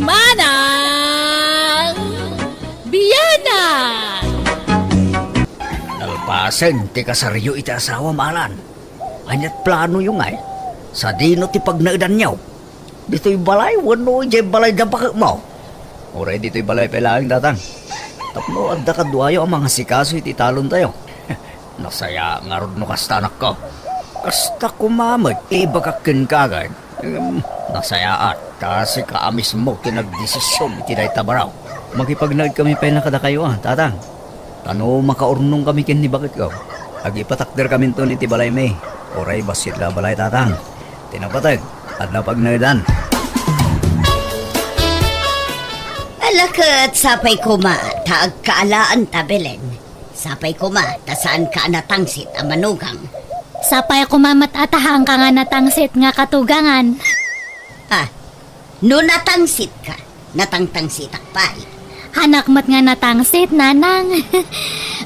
Manang Biyana! Nalpasen, ti kasaryo iti asawa malan. Anyat plano yung ay. Sa dino ti pagnaidan niyaw. Dito'y balay, wano iti balay da pakak mo. Oray dito'y balay pelaing datang. Tapno adda kadwayo ang mga sikaso iti talon tayo. Nasaya nga rod no kastanak ko. Kasta kumamag, ibagakin kagad. Nasayaan, kasi kaamis mo kinagdesisyon iti day tabaraw. Makipagnag kami pa nakada kayo tatang. Tano makaurnong kami kin ni bakit ko. Agipatakder kami to iti balay may. Oray basit la balay tatang. Tinapatag, at napagnadan. Alakat, sapay kuma, taag kaalaan tabelen. Sapay kuma, tasaan ka natangsit ang manugang. Sapay kumamat atahang ka nga natangsit nga katugangan. No natangsit ka, natangtangsit akpay. Hanak mat nga natangsit, nanang.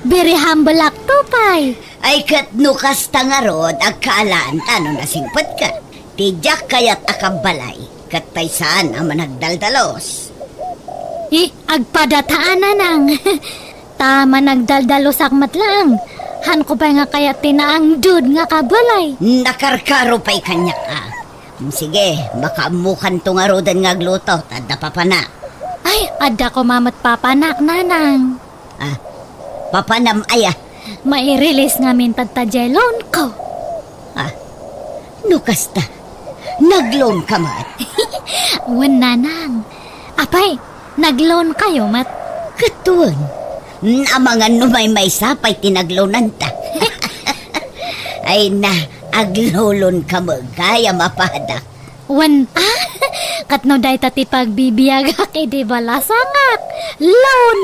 Very humble aktupay. Ay kat nukas tangarod, ag kaalaan tano nasingpad ka. Tijak kayat akabalay, kat paisaan ang managdaldalos. Agpadataan nanang. Tama nagdaldalos akmat lang. Han ko ba nga kaya tinaang dud nga kabalay? Nakarkaro pa'y kanya ka. Sige, makaamukan tong arodan nga gluto, tadda papana. Ay, adda ko mamat papanak, nanang. Papanam aya. Mai-release nga min tagtajelon ko. Nukas ta, nagloan ka mat. Wan, nanang. Apay, nagloan kayo, mat. Katuan, namangan numay may sapay tinaglonan ta. Ay na, aglolon ka mo, kaya mapadak. Wan, katno day tati pagbibiyag kay di balasangak. Loan.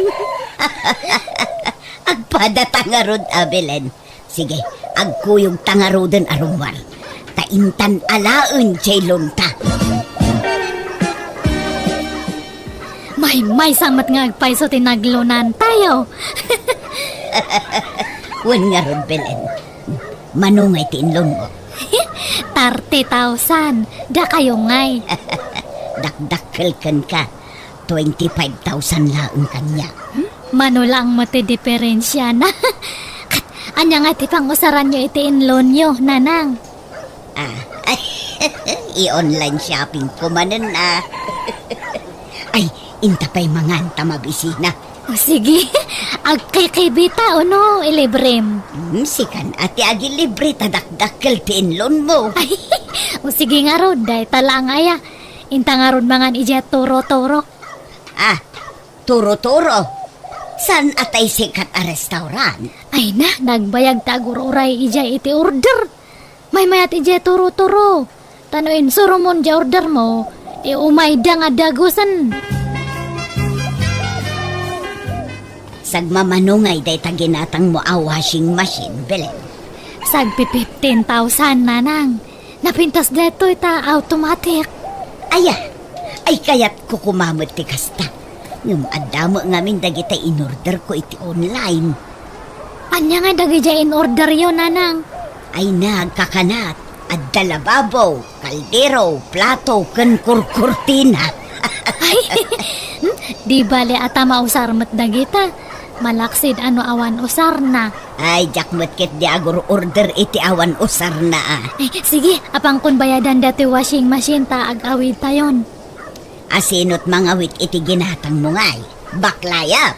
Agpada tangarod, Abelen. Sige, agkuyog tangarodan arumwal. Taintan alaun, jaylon ta. May samat nga agpaiso tinaglonan tayo. Wan nga ron, Belen. Manungay tinlon mo. 30,000. Da kayo ngay. Dakdakkel ka. 25,000 laang kanya. Mano lang mo ti diferensya na. Anya nga ti pang usaran nyo iti inloan nyo, nanang. I-online shopping ko manan Ay, inta pa'y manganta mabisina. O sige, agkikibita o no, ilibrem. Sikan ati agi libre tadakdakkel ti inlon mo. Ay, o sige nga rod, day talang aya. Inta nga rod mangan ija turo-turo. Turo-turo. San atay sikat a restaurant? Ay na, nagbayag tagururay ija iti order. May mayat ija turo-turo. Tanuin surumon ja order mo, umay da nga dagusan. Sagmamanungay day taginatang mo a washing machine, Belen. Sagpi 15,000 nanang. Napintas deto ita automatic. Ay kayat ko kumamot ti kasta. Ngam adamo ngamin dagita in-order ko iti online. Anya nga dagija in order yun, nanang? Ay nagkakanat. Adda lababo, kaldero, plato, ken kurkurtina. Ay, di bale ata mausar mat dagita. Malaksid ano awan usar na. Ay, jakmat ket di agor order iti awan usar na Ay, sige, apang kun bayadan dati washing machine ta agawid tayon. Asinot mangawit iti ginatang mo ngay. Baklaya.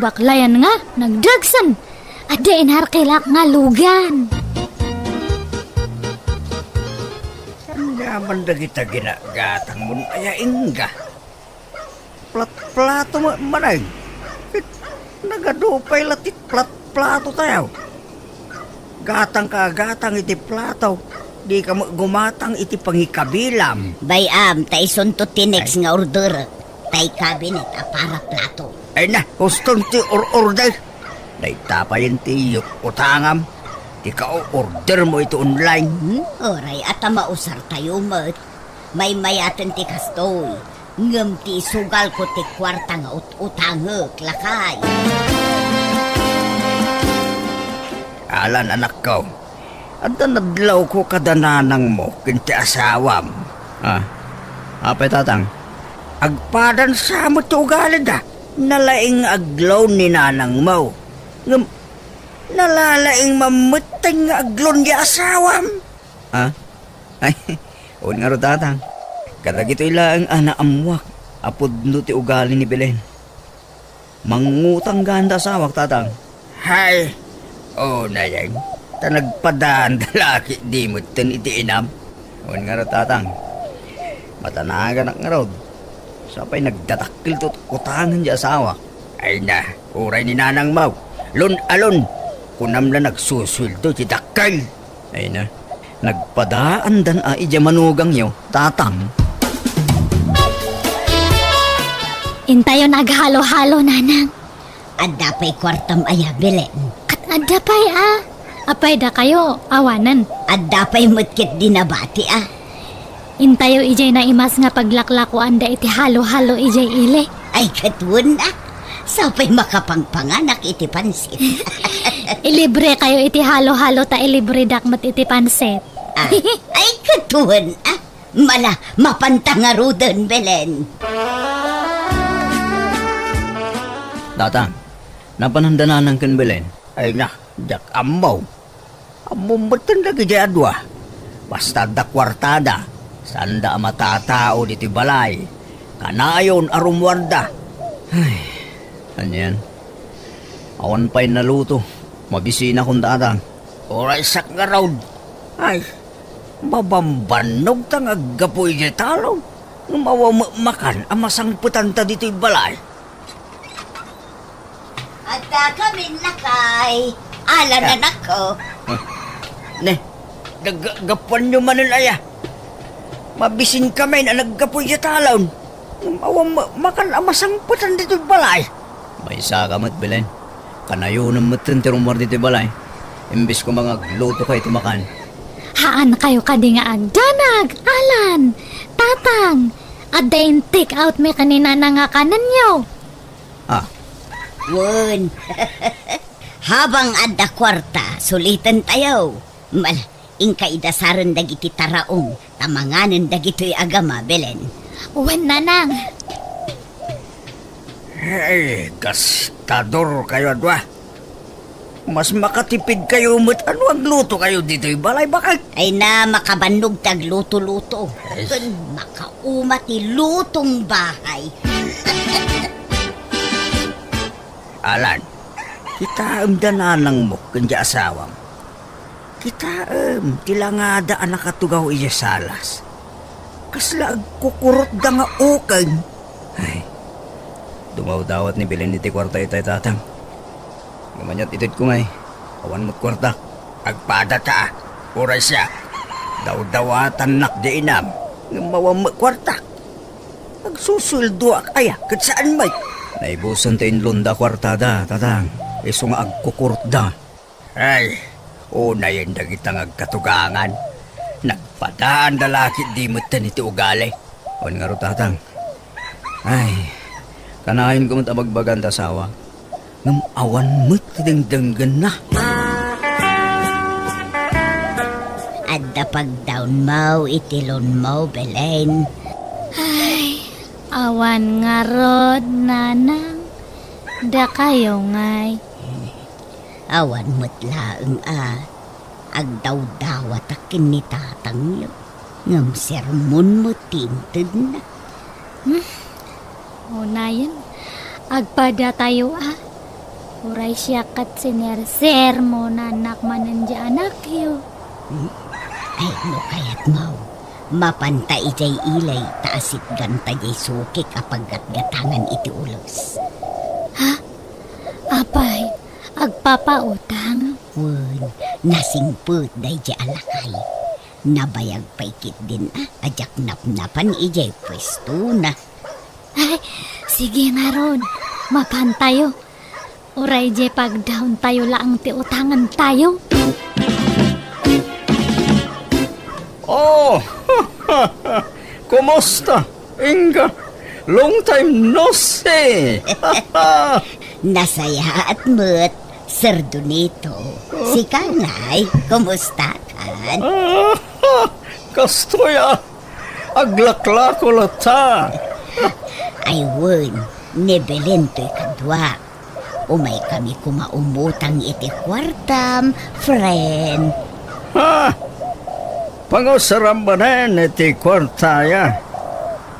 Baklayan nga, nagdagsan. Adda inharkilak nga lugan. Yaman da kita ginagatang mo aya ingga. Plato mo manay. Nagadupay latit plato tayo. Gatang ka gatang iti plato. Di ka gumatang iti pangikabilam. Bayam, tay sunto tinex nga order. Tay cabinet a para plato. Ay na, huston ti order. Naitapayin ti utangam. Di ka order mo ito online. Oray, at mausar tayo mat. May mayaten ti kastoy. Ngam ti sugal ko ti kwarta nga utangek lakay. Alan anak ko. At nadlaw ko kadananang mo kinti asawam. Apay tatang? Agpadan sa mo ti ugali da. Nalaing aglon ni nanang mo. Nalalaing mamatay nga aglon di asawam. Ha? Ay, o nga ro tatang. Kadagito ilang ana amwak. Apod no ti ugali ni Belen. Mangutang ganda asawak tatang. Hay, o na yan. Tanagpadaan dalaki di mo tin iti inam. O nga ro tatang. Matanagan ak nga ro. Sapay nagdatakil to utangan di asawa. Ay na, uray ni nanang mau. Lon alon. Kunam na nagsusuldo ti dakal. Ay na, nagpadaan dan a ija manugang yo, tatang. Intayo naghalo-halo, nanang. Adda pa'y kwartam aya, Belen. At adda pa'y apay da kayo, awanan. Adda pa'y mutkit dinabati Intayo ijay na imas nga paglaklakuan da iti halo-halo ijay ile. Ay katun Sapay makapangpanganak iti pansit. Ilibre kayo iti halo-halo ta ilibre dakmat iti pansit. Ay katun Mala mapantangarudan, Belen. Tatang, napanandanan kan Belen. Ay na, jak amaw. Amumatan lagi di adwa. Basta da kwartada. Sanda matatao diti balay. Kanayon arumwarda. Ay, anyan. Awan pa'y naluto. Mabisina kong tatang. Oray sak nga raw. Ay, mabambanog tang aggapoy di talaw. Makan amasang putanta dito'y balay. At kami nakay. Ala na nako. Ne, naggapuan nyo manilaya. Mabisin kami na naggapoy di talaw. Makan amasang putanta dito'y balay. May isa ka mat, Belen. Kanayo ng matintirumar dito'y balay. Imbis ko mga luto kayo tumakan. Haan kayo kadi nga agdanag, alan, tatang. Adda in take out me kanina na nga kanan nyo. Wun. Habang adda kwarta, sulitan tayo. Ingka idasaran dagiti taraong, tamanganan dagito'y agama, Belen. Uwan nanang. Hey, gastador kayo adwa. Mas makatipid kayo mo't ano ang luto kayo dito'y balay bakit? Ay na makabanog tag luto-luto. Ay. Kun makaumati lutong bahay. Alan, kita dananang mo kanya asawam. Kita tilangada anak katugaw iya salas. Kasla kukurot da nga ukag. Ay, dumaw-dawat ni Belen iti kwarta itay tatang. Gamanyat itid ko ngay. Awan mo't kwarta. Agpada ta. Uray siya. Daw-dawatan nak di inam. Ngamawa mo kwarta. Agsusuldo ak aya. Kat saan may? Naibusan tayo lunda kwartada, tatang. Iso nga agkukurot da. Ay, una yan dagitang agkatugangan. Nagpadaan dalakit di mo't taniti ugali. Awan nga ro tatang. Ay, kanahin ko mo't abagbagan tasawa. Ngam awan mo't dengdenggan na. Adda pag-down mo, itilon mo, Belen. Ay, awan nga rod, nanang. Da kayo ngay. Awan mo't laeng agdaw-dawat akin ni tatang yo. Ngam sermon mo tinted na. Unayan, agpada tayo Uray siya kat sinerser mo na anak manandya anak yo. Ay no kayat mo. Mapanta ijay ilay taasit ganta jay suki kapag gatgatangan iti ulos. Ha? Apay, agpapautang? Wun, nasingput day jay alakay. Nabayag paikit din ajak napnapan ijay pwesto na. Ay, sige nga ron. Mapan tayo. Uray je pag down tayo laang ti utangan tayo. Oh! Kumusta? Inga, long time no see! Nasaya at mo't, Sir Donito. Si Kanay, kumusta kan? Kastoy Aglakla ko lata. Ay wen, nebelento kadwa. Umay kami kumaumutang iti kwartam, friend. Ha? Pangosarambanen iti kwartaya.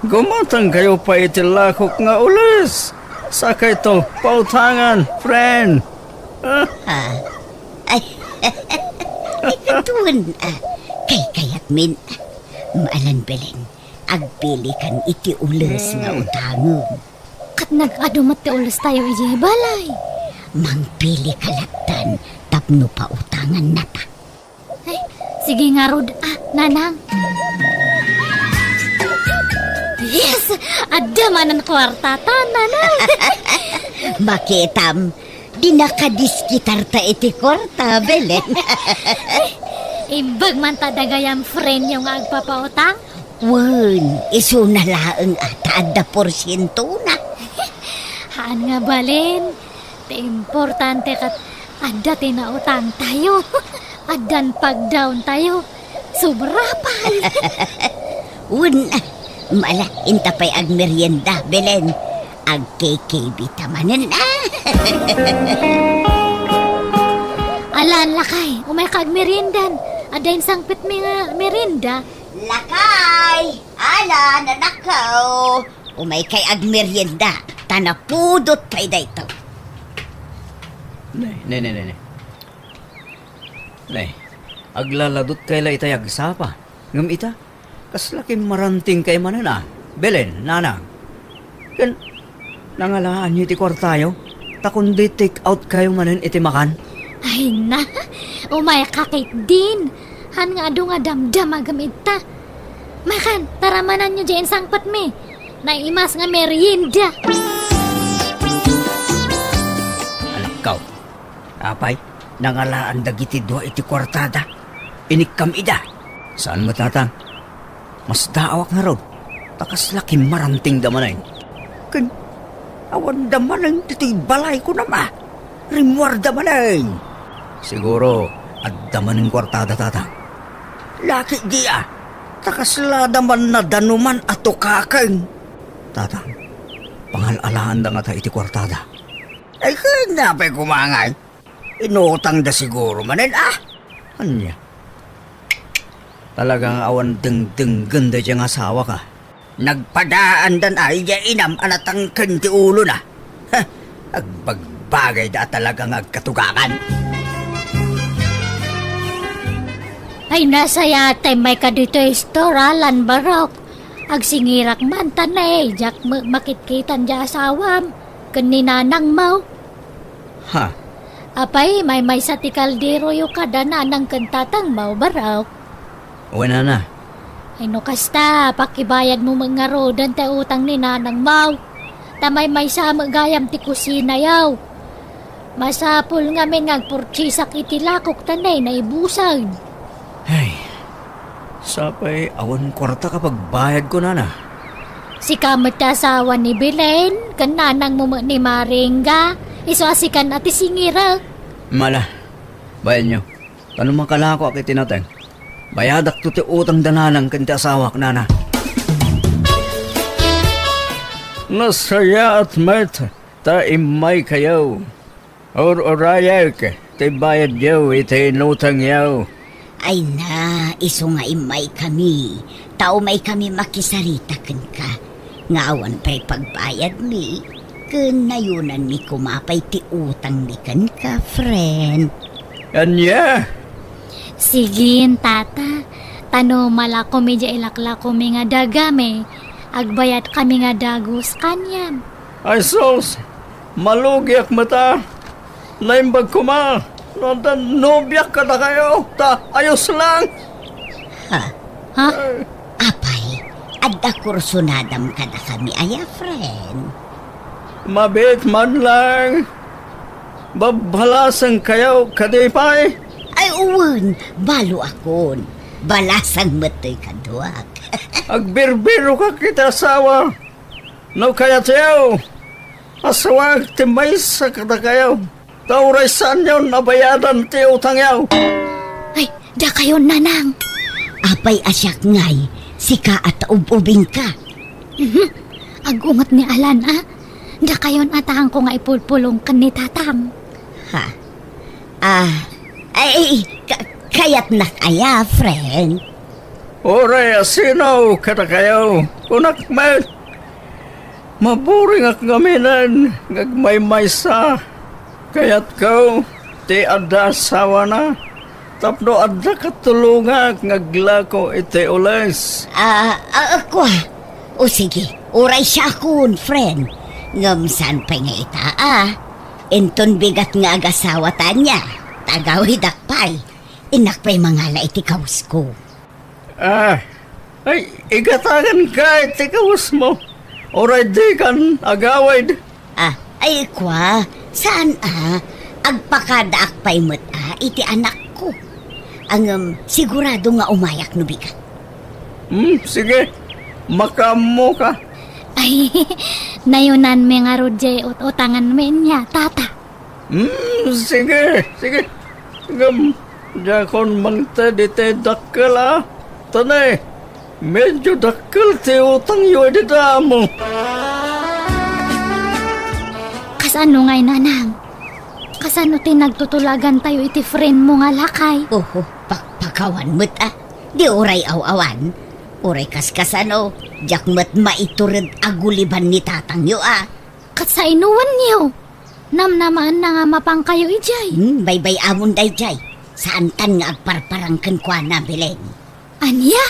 Gumutang kayo pa iti lakok nga ulis. Sakay to pautangan, friend. Ha? Ay, ikatuan. Kayat min. Maalan Belen, agpili kan iti ules nga utangon. Kat nag-adumat ti ulas tayo ije balay. Mangpili kalatan, tapno pa utangan na ta. Ay, sige nga Rod. Nanang. Yes! Adaman ang kwartata, nanang. Makitam, di nakadiskitar ta iti kwarta, Belen. Ibag man tadagayam friend yung agpapautang. Wen, iso na laeng ata adda porsyento na. Haan nga balin. Te importante kat adda tinautang tayo. Adan pag-down tayo. Sobra pa. Wen, mala, intapay ag merienda, Belen. Ag KKB tamanan na. Alan lakay, umay kag merindan. Adain sangpit mi nga merinda. Lakay! Ala, nanakaw! Umay kay ag merienda. Tanapudot pa'y dayto. Nay. Aglaladot kay la itay agsapa. Ngam ita, kaslaking maranting kay manana. Belen, nanang. Kan, nangalaan niyo iti kwartayo. Takundi take out kayo manan iti makan. Ay na, umay kakit din. Han nga ado nga damdam agamit ta. Makan, taramanan nyo dyan sangpat mi. Naimas nga merienda. Alakaw. Apay, nangalaan dagiti dua iti kwartada. Inikam ida. Saan mo tatang? Mas daawak nga ron. Takas laki maranting damanay. Kan, awan damanay dito'y balay ko na ma. Rimwar damanay. Siguro, at daman ng kwartada tatang. Laki di takasla daman na danuman ato kakang. Tatang, pangalalaan da nga tayo iti kwartada. Ay kanya pa'y kumangay. Inutang da siguro manin Anya? Talagang awan deng ganda diyang asawa ka. Nagpadaan dan ay diya inam anatang kanti ulo na. Agbagbagay da talagang agkatugakan. Ay nasa yate may kadito istoralan barok. Agsingirak man tanay, jak makitkitan dya asawam. Kaninanang mau. Ha? Apay may sa tikaldero yung kadananang kantatang mau barok. Wala na. Ay no kasta, pakibayad mo mga rodan ta utang ni nanang mau. Tamay may sa magayam ti kusina yaw. Masapul nga may ngagpurchisak itilakok tanay na ibusag. Ay, sapay awan kwarta kapag bayad ko na. Si kamat asawa ni Belen, kananang mo ni Maringga, isuasikan at isingira. Mala, bayad nyo. Tanong makalako akit tinateng. Bayadak to ti utang dananang kanti asawak nana. Nasaya at met, ta imay kayaw. Or-orayaw ka, ti bayad yaw, iti inutang yaw. Ay na, iso nga imay kami. Tao may kami makisaritakan ka. Ngawan pa'y pagbayad mi. Kanayunan mi kumapay ti utang ni kan ka, friend. Anya? Sigin, tata. Tano mala ko medya ilakla ko mi nga dagame. Agbayat kami nga dagos kanyam. Ay sos, malugyak mata. Naimbag kuma. Nandan nobyak ka na kayo. Ta, ayos lang. Ha? Apay, adda kursunadam ka na kami, aya, friend. Mabit man lang. Babalasan kayo kadipay. Ay, uwan, balo akon. Balasang matoy kaduak. Agbirbiro ka kita asawa. No kaya tayo. Asawag timay sa kada kayo. Tauray saan yun nabayadan ti utang yaw. Ay, da kayo nanang. Apay asyak ngay, sika at ububing ka. Agungot ni Alan, Da kayon atahan ko nga ipulpulong kan ni tatang. Ha? Kayat na kaya, friend. Oray, asinaw, kada kayo. Kunak man. Maburing ak gaminan, ngagmay-may sa. Kaya't kau, ti ada asawa na. Tapno ada katulungak, ngaglako iti ules. Ako. O sige, oray siya kun, friend. Ngamsan pa nga ita, Enton bigat nga agasawa tanya. Tagawi dakpay. Inakpay mangala iti kaus ko. Ay, igatagan ka iti kaus mo. Oray di kan agawid. Ay kwa, saan agpakadaakpay mo't iti anak ko. Ang sigurado nga umayak no bigat. Sige, makamo ka. Ay, nayunan me nga rodjay utangan me niya, tata. Sige. Jakon mangta dite dakkel Tanay, medyo dakkel ti utang yu di damo. Kasano ngay nanang? Kasano ti nagtutulagan tayo iti friend mo nga lakay? Pakawan mo't Di oray aw-awan. Oray kaskasano, jak mo't maiturad aguliban ni tatang yu Kat sa inuwan niyo. Namnamaan na nga mapang kayo ijay. Baybay amon day jay. Saan kan nga agparparangkan kwa na Belen? Anya?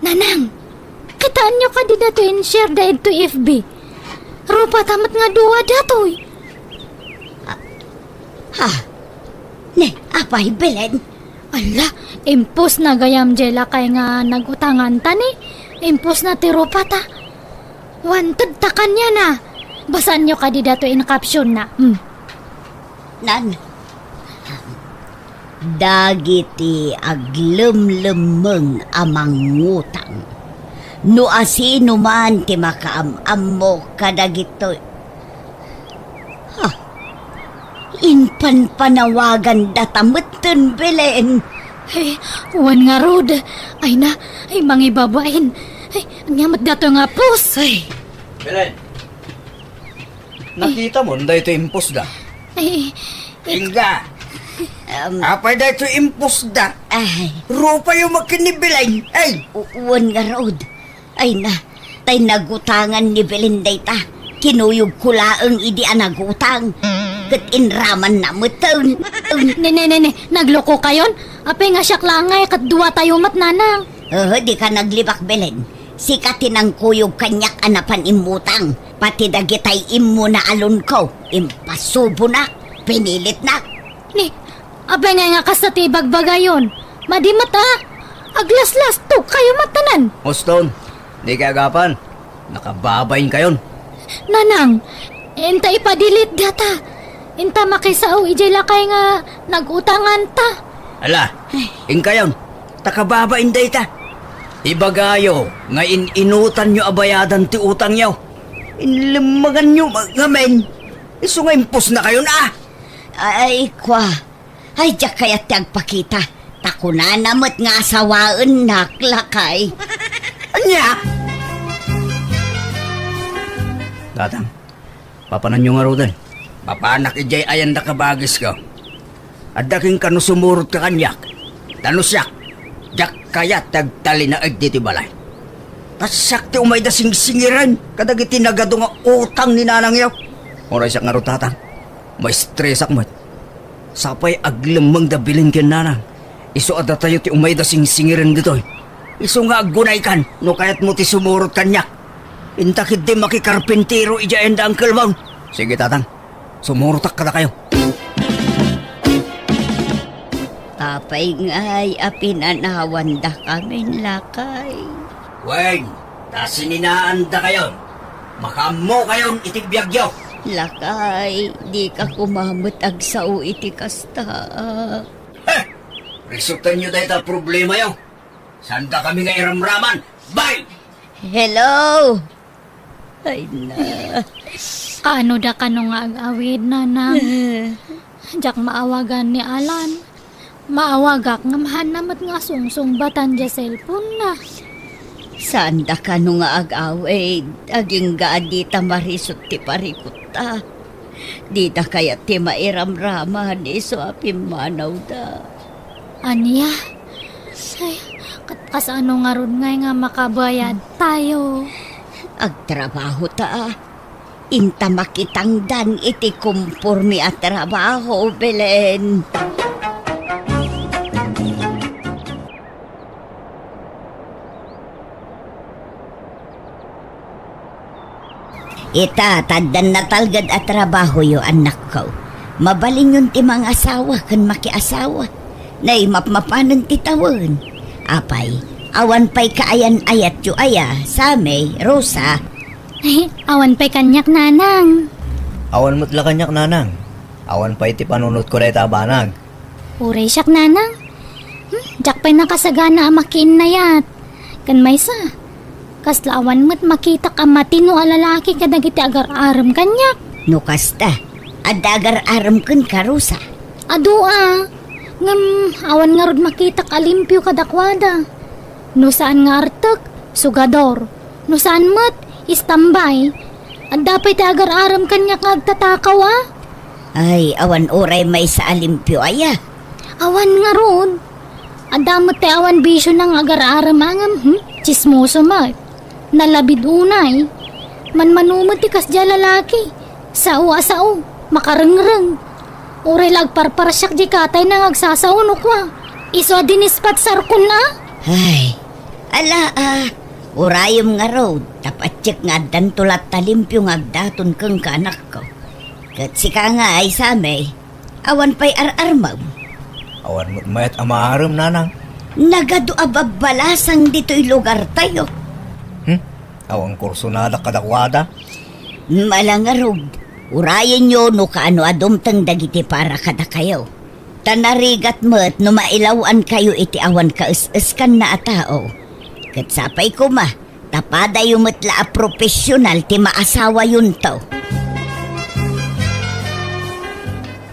Nanang, kitaan nyo ka di dato in share daig to FB. Rupa tamat nga duwa datoy. Apay Belen? Ala, impos na gayam jela kay nga nagutangan ta ni. Impos na ti rupa ta. Wanted ta kanya na. Basan nyo ka di dato in caption na. Nan, dagiti aglumlumeng amang ngutang. No asino man ti makaamam mo kadagito. Inpan panawagan datamutin Belen. Ay, wan nga rod. Ay mangibabain. Ay, ang yamat dato nga pus. Belen, nakita mo na ito impos da? Ay, Inga, apay da ito impos da? Rupa yung makinibilay. Ay, Uwan nga road. Ay tay nagutangan ni Belen dayta. Kinuyog ko laang idi anagutang. Kat inraman na muton. ne, nagloko kayon? Apay nga siyak langay kat duwa tayo mat nanang. Di ka naglibak Belen. Sikatin ang kuyog kanyak anapan imutang. Pati dagitay imo na alon ko. Impasubo na. Pinilit na. Ni, apay nga kasati bagbagayon. Madimat Aglaslas to kayo matanan. Muston, di kagapan. Nakababayin kayon. Nanang, enta ipadilit data. Inta makisao ijay lakay nga nagutangan ta. Ala, kayon. Takababayin day ta. Ibagayo, nga inutan nyo abayadan ti utang nyo. Inlimagan nyo ngamen. Iso nga impos na kayo na. Ay, kwa. Ay, diyak kaya't agpakita. Takuna namot nga asawaan naklakay. Anya? Tatang, papanan nyo nga rodan. Papanak ijay ayan da kabagis ka. Adaking kano sumurot ka kanyak. Tanusyak. Jak kaya tagtali na ag diti balay. Tasak ti umay da singsingiran. Kadagiti nagado nga utang ni nanang yaw. Oray siya nga ro tatang. May stressak mo. Sapay aglamang da bilin ken nanang. Iso ada tayo ti umay da singsingiran dito. Iso nga agunay kan. No kayat mo ti sumurot kanyak. Intakid di makikarpintero ija enda ang kalbang. Sige tatang. Sumurutak ka na kayo. Apay nga'y apinanawan da kami lakay. Weng, tasininaan da kayo. Makamo kayon itibiyagyo. Lakay, di ka kumamot agsao iti kasta. Resultan nyo dahil ta problema yun. Sanda kami nga iramraman. Bye! Hello? Ay na. Ano da ka nung ag-awid nanang? Jak maawagan ni Alan. Maawagak nga mahanamat nga sungsung-batan dya cellphone na. Saan da ka nung nga agawid? Aging gaadi ta marisot ti parikuta. Di da kaya ti mairamraman iso apim manaw da. Anya? Say, kasano nga ron nga makabayad tayo. Agtrabaho ta. Inta makitangdan iti kumpurmi at trabaho, Belen. Ita, taddan na talgad at trabaho yo anak ko. Mabaling yun ti mga asawa kan makiasawa. Nay mapmapanan ti tawon. Apay, awan pa'y kaayan ayat yu aya, Samay, Rosa. Ay, awan pa'y kanyak nanang. Awan mo't la kanyak nanang. Awan pa iti panunot ko na itabanag. Uray siyak nanang. Jak pa'y nakasagana amakin na yat. Kan may sa. Kaslawan mo't makita ka matino alalaki kadagiti agar-aram kanyak. No kasta, adagar-aram kun ka, Rosa. Adua, ngam awan nga rod makita ka limpyo kadakwada. No saan nga artek, sugador. No saan mo't, istambay. At dapat agar-aram kanyak agtatakaw ah. Ay, awan oray may sa alimpyo aya. Awan nga rod. At damot te awan bisyo ng agar-aram angam, chismoso mat. Nalabid unay. Manmanumot ti kasdya lalaki. Sao, makarengreng. Uray lagparparasyak di katay nang agsasaunok wa. Iso dinispat sarkon na. Ay, ala urayom nga road. Tapatsik nga dan tulat talimpyo nga agdaton kang kanak ko. Kat sika nga ay Samay. Awan pa'y ar-armaw. Awan mo't mayat amaaram nanang. Nagado ababalasang dito'y lugar tayo. Awang kursunada kadakwada. Malangarog, urayan nyo no kaano adumtang dagiti para kada kayo. Tanarigat mo't no mailawan kayo iti awan kaus-uskan na atao. Katsapay ko ma, tapada yung matla a profesional ti maasawa yun to.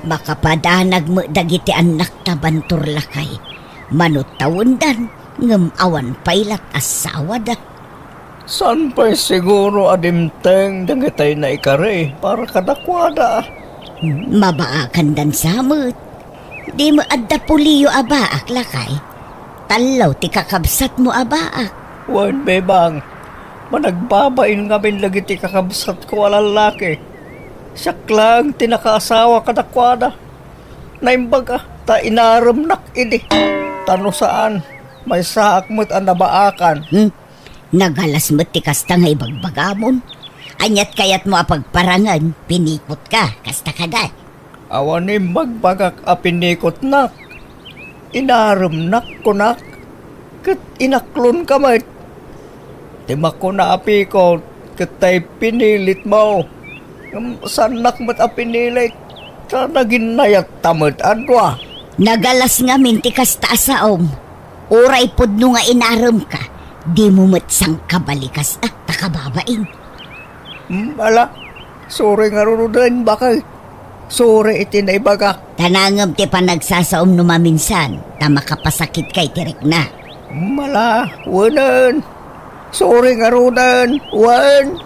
Makapadanag mo dagiti anak tabantur lakay. Manot tawundan, ngam awan pailat asawa da. San pa'y siguro adimteng dagitay na ikare para kadakwada. Mabaakan dan samot. Di mo adda puliyo abaak lakay. Talaw ti kakabsat mo abaak. Wan bebang, managbabain nga bin lagi ti kakabsat ko alalaki. Siyak lang tinakaasawa kadakwada. Naimbaga, ta inaram nak idi. Tano saan, may saak mo't ang nabaakan. Nagalas mo't ti kasta nga ibagbagamon. Anyat kayat mo apagparangan, pinikot ka, kasta kaday. Awanim magbagak apinikot nak. Inaram nak kunak. Kat inaklon ka mat. Timak ko na api ko, katay pinilit mo. Sanak mo't apinilit. Sa naging nayat tamad adwa. Nagalas nga minti kasta asaom. Uray pod no nga inaram ka. Di mo matsang kabalikas at takababain. Ala, sore nga rurudan bakal. Sore iti na ibagak. Tanangam ti panagsasaom no maminsan. Ta makapasakit kay tirek na. Mala, wanan. Sore nga rurudan, wan.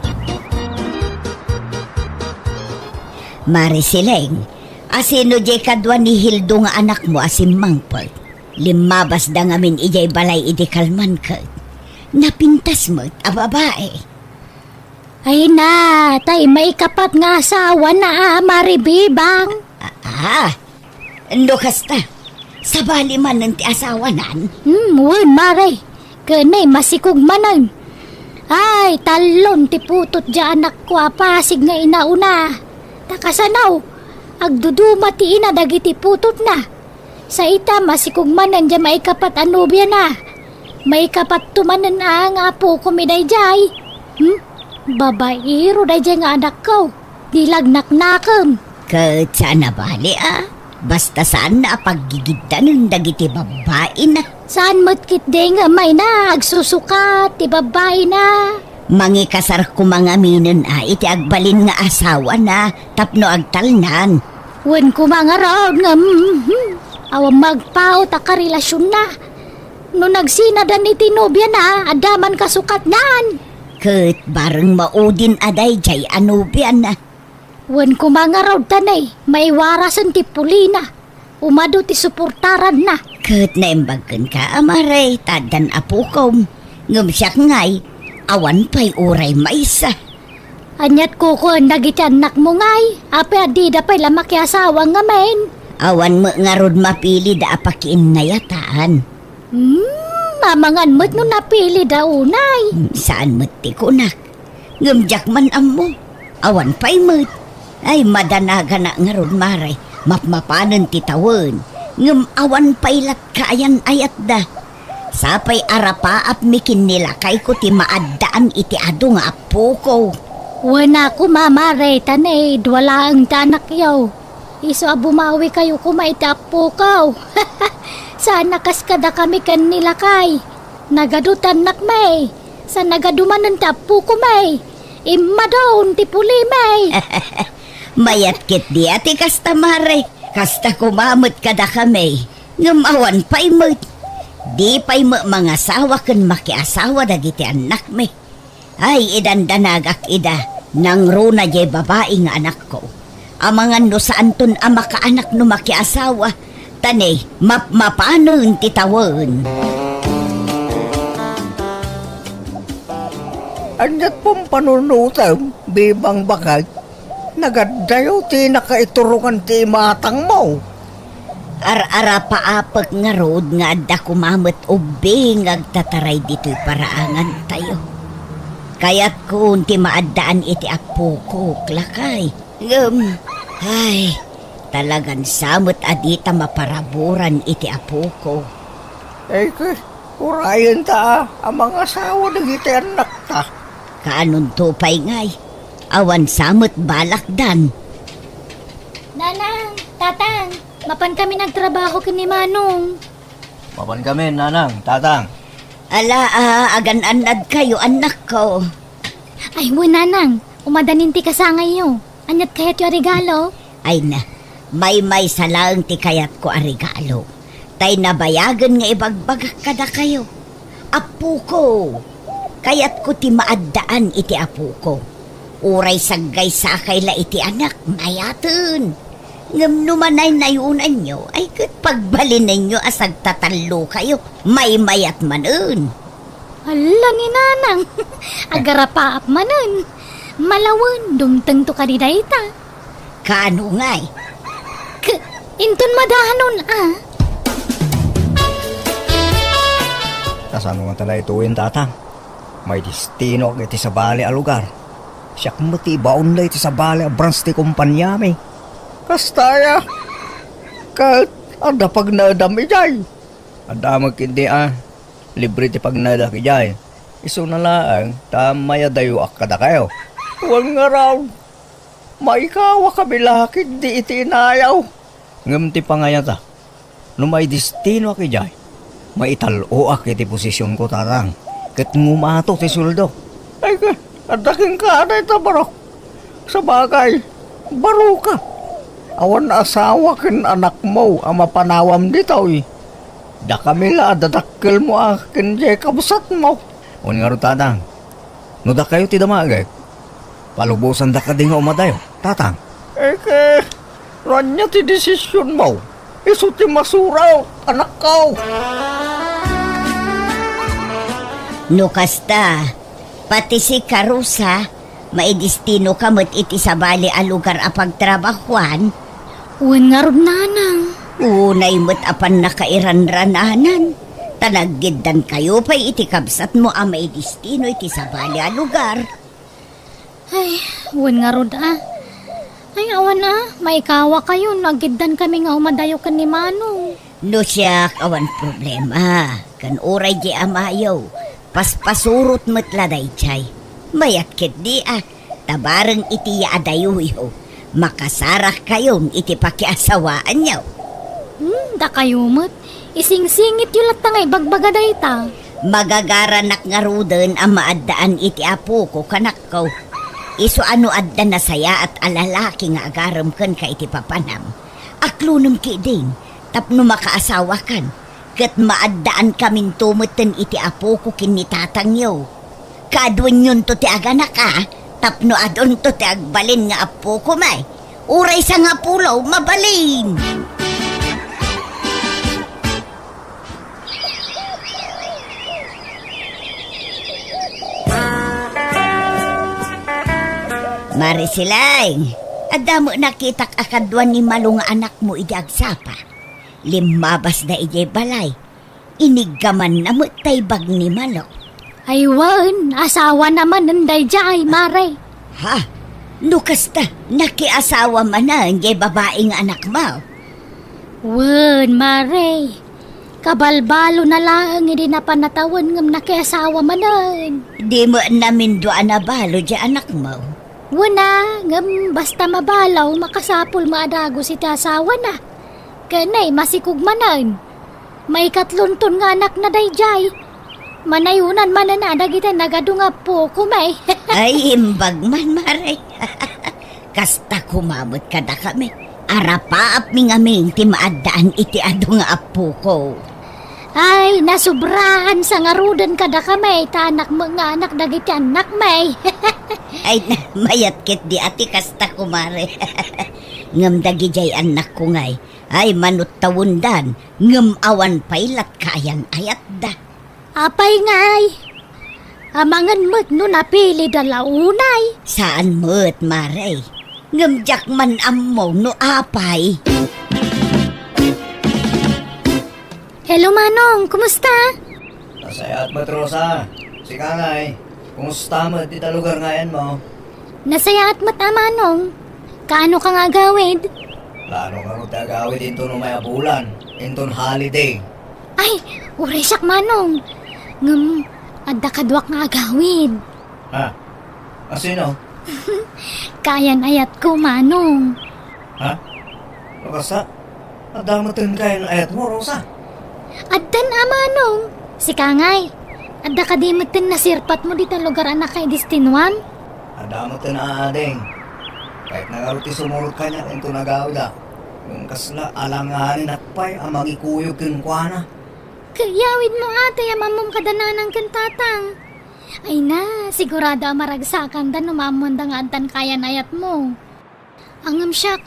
Marisileng, asino jay kadwa ni Hildo nga anak mo asim mangpot. Limabas da ngamin ijay balay iti kalman ka. Napintas mo't a babae. Ay na, tay may kapat nga asawa na maribibang. Ando kasta. Sabali man ng ti asawa nan. Wan maray. Kanay masikog manan. Ay, talon ti putot dya anak ko apasig nga inauna. Takasanaw, agduduma ti ina dagiti putot na. Sa ita masikog manan dya may kapat anubya na. May kapat tumanan ang apo kumiday jay. Babairo day jay nga anak ko. Dilagnak-nakam. Kat saan na bali Basta saan na paggigiddan ng dagiti babae na. Saan mo't day nga may na agsusukat ti babae na. Mangikasar ko mga minon iti agbalin nga asawa na tapno agtalnan. Wen ko mga raon nga Awang magpao ta ka relasyon na. No nagsinadan iti nobya na, adaman kasukat naan. Ket bareng maudin aday jay anubian na. Wen ko mga raw tanay, may warasan ti pulina. Umado ti suportaran na. Ket naimbagan ka amaray tadan apukom. Ngem siyak ngay, awan pa'y uray maisa. Anyat ko nagiti anak mo ngay. Ape adida pa'y lamaki asawa nga men. Awan mo nga rod mapili da apakiin na yataan. Mamangan mo't no napili da unay. Saan mo't ti kunak? Ngem jak man amo. Awan pa'y mo't. Ay madanaga na nga rod maray. Mapmapanan ti tawon. Ngem awan pa'y lat kaayan ayat da. Sapay arapaap mikin nila kay ko ti maaddaan iti adu nga apo ko. Wana ko mamare tanay, dwala ang tanak yaw. Iso bumawi kayo kumaitapo kaw. Sana kaskada kami kan nila kay. Nagadutan nak may. Sa nagadumanan tapo ko may. Imma daon ti puli may. Mayat kit di ati kasta mare. Kasta kumamot kada kami. Ngamawan pa'y mo't. Di pa'y mga asawa kan makiasawa dagiti anak me. Ay idandanagak ida. Nang runa jay babae nga anak ko. Amangan no saan ton ama kaanak no makiasawa. Tanay, mapanon titawon. Anyat pong panunutam, bibang bakal. Nagadayo ti nakaiturungan ti matang mo. Ar-ara paapag nga road nga adda kumamot ubing agtataray dito'y paraangan tayo. Kaya't kung ti maaddaan iti apo ko, klakay. Ay, talagan samot adita maparaburan iti apo ko. Urayan ta, ang mga asawa ng iti anak ta. Kaanon tupay ngay, awan samot balakdan. Nanang, tatang, mapan kami nagtrabaho kini Manong. Mapan kami, nanang, tatang. Ala, agan-anad kayo, anak ko. Ay, nanang, umadanin ti kasangay yo. Anyat kayat yung regalo? Ay na, may salang ti kayat ko a regalo. Tay nabayagan nga ibagbagak kada kayo. Apo ko, kayat ko ti maaddaan iti apo ko. Uray saggay sakay la iti anak, mayatan. Ngam numanay nayunan nyo, ay kat pagbalin ninyo asag tatalo kayo, may mayat manun. Hala ni nanang, agarapaap manun. Malawan, dumteng to ka di dayta. Kano ngay? Inton madahanon Kasano nga tala ituin, tatang. May destino iti sa bali a lugar. Siyak mati baon la iti sa bali a branch ti kumpanya mi. Kastaya. Kat, ada pag nadam ijay. Ada magkindi libre ti pag nadam ijay. Iso na lang, tamaya dayo akada kayo. Huwag nga raw. Maikawa kami lakid di iti inayaw. Ngam ti pangayata. No may destino aki jay. Maitalo ak iti posisyon ko tarang. Kat ngumato ti suldo. Ay ka, adaking ka na ito baro. Sa bagay, baro ka. Awan na asawa kin anak mo ang mapanawam dito eh. Da kami la, dadakkel mo kin jay kabusat mo. Uwan nga ro tatang. No da kayo ti damagay. Palubusan da ka din nga umadayo, tatang. Ranya ti desisyon mo. Iso ti masuraw, anak ko. No kasta, pati si Karusa, maidistino kamot iti sa bali a lugar a pagtrabahuan. Uwan nga ron nanang. Unay mo't apan nakairanrananan. Tanaggidan kayo pa'y iti kabsat mo a maidistino iti sa bali a lugar. Ay, uwan nga ron Ay, awan maikawa kayo. Nagidan kami nga umadayo kan ni Manong. No siya, awan problema. Kan oray di amayaw. Paspasurot mo't laday chay. Mayat kit di tabarang iti yaadayo yo. Makasarah kayong iti pakiasawaan nyo. Da kayo mo't. Ising-singit yung latangay bagbagaday ta. Magagaranak nga ruden ang maaddaan iti apo ko kanak ko. Iso ano adda na saya at alalaki nga agaram kan ka iti papanam. Aklunum ki din, tapno makaasawa kan. Kat maaddaan kamin tumutin iti apo ko kinitatang yo. Kadwan yun to ti aganak tapno adon to ti agbalin nga apo ko may. Uray sa nga pulaw, mabalin! Marisilay, adamo nakitak akadwan ni Malo nga anak mo iti agsapa. Limabas na ijay balay. Inigaman na mo taybag ni Malo. Ay wan, asawa naman nanday jay, Mare. Ha? Nukas ta, nakiasawa man na ijay babaeng anak mo. Wan, Mare. Kabalbalo na lang, hindi na panatawan ngam nakiasawa manan. Di mo namin doon na balo di anak mo. Wana, ngam basta mabalaw, makasapul maadago si ti asawa na. Kanay, masikog manan. May katlunton nga anak na dayjay. Manayunan mananadag ita nagadunga po kumay. Ay, imbag man, Mare. Kasta kumamot ka na kami. Arapaap mi ngaming ti maadaan iti ado nga apo ko. Ay, nasubraan sa ngarudan kada kamay. Ta anak mo nga anak dagiti anak may. Ay, mayat kit di ati kasta kumare. Ngam dagi jay anak ko ngay. Ay, manut tawundan. Ngam awan pailat kayan ayat da. Apay ngay. Amangan mo't no napili dalaunay. Saan mo't, Mare? Ngam jak man ammo no apay. Hello Manong, kumusta? Nasaya at matrosa. Si Kangay, kumusta mo dito lugar ngayon mo? Nasaya at mata Manong. Kaano ka nga gawid? Lalo nga rin tagawid into no may abulan. Into holiday. Ay, uresak Manong. Ngam, adda kadwak nga agawid. Ha? Sino? Kayan ayat ko Manong. Ha? Rosa? Adamatin kayo ng ayat mo, Rosa. Addan Manong. Si Kangay. Adda kadimutin na sirpat mo dito lugar anak kay Distinuan. Adamatin na ading. Kahit nagaruti sumurot ka niya, into nagawda. Yung kasla, alanganin nakpay, ang magikuyog kinkwana. Kayawid mo ate, amamom kadananang kantatang. Ay na, sigurado maragsakan da numamon da nga antan kaya nayat mo. Angam siyak.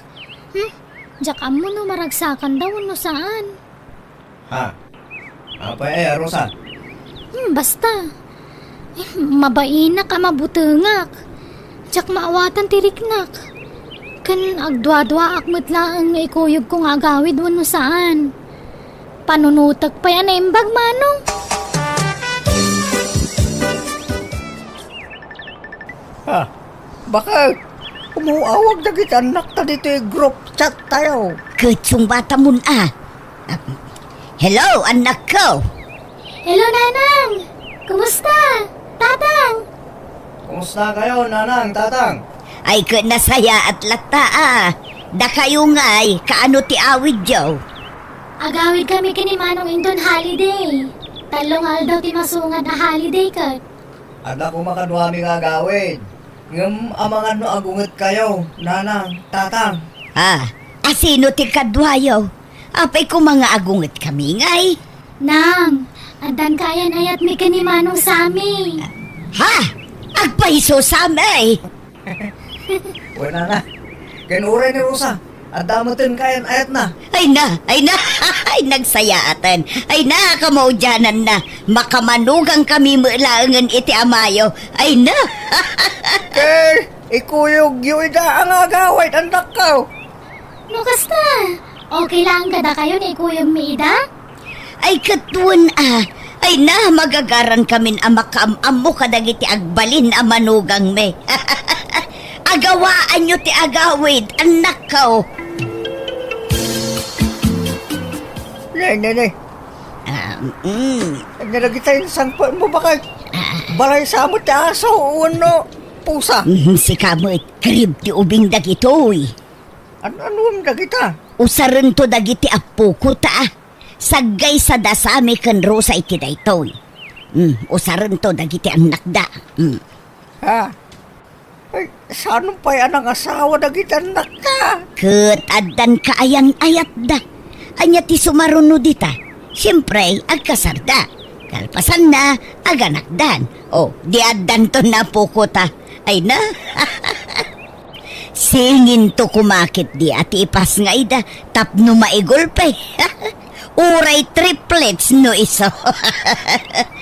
Diyak mo no maragsakan daw no saan. Ha? Apa Rosa? Basta. Mabaina ka mabutungak. Diyak maawatan tiriknak. Kan agdwa-dwa akmat laang nga ikuyog kong agawid no saan. Panunutag pa yan na imbag Manong. Ha? Bakit? Umuawag na kita anak ta dito yung group chat tayo. Kutsong bata mun Hello, anak ko. Hello, Nanang! Kumusta? Tatang! Kumusta kayo, nanang, tatang? Ay, nasaya at lata Da kayo nga'y, kaano ti awid yaw? Agawid kami kini Manong Indon holiday. Talong aldaw ti masungan na holiday kat. Ada ko makadwami nga gawid. Ngam amangan no agunget kayo, nanang, tatang. Asino ti kadwayaw? Apay ko mga agunget kami nga'y. Nang, andan kaya nayat mi kini Manong Sami. Ha? Agpaiso samay. Wala na. Kinuray ni Rosa. Adamatin kayan ayat na. Ay na, ay nagsayatan. Ay na, kamaudyanan na. Makamanugang kami mulaangan iti amayo. Ay na. Kay, ikuyog yung ida ang agawid, anak ko. No kasta, okay lang kada kayo ni Kuyong Mida? Ay katuan Ay na, magagaran kamin amakam-am mo kadagiti agbalin amanugang me. Agawaan nyo ti agawid, anak ko. Nay. Nalagita yung sangpa mo bakit? Balay sa mo ti aso, uno, pusa. Si kamoy, krib ti ubing dagitoy. Ano ang dagita? Usaran to dagiti apo ko Saggay sa dasami kan Rosa iti daytoy. Usaran to dagiti anak da. Ha? Ay, saan pa yan ang asawa dagiti anak ka? Ket addan kaayang ayat da. Anya ti sumaruno dita. Siyempre, agkasarda. Kalpasan na, aganakdan. O, diaddan to na po ko ta. Ay na. Singin to kumakit di ati ipas nga ida. Tapno maigulpe. Uray triplets no iso.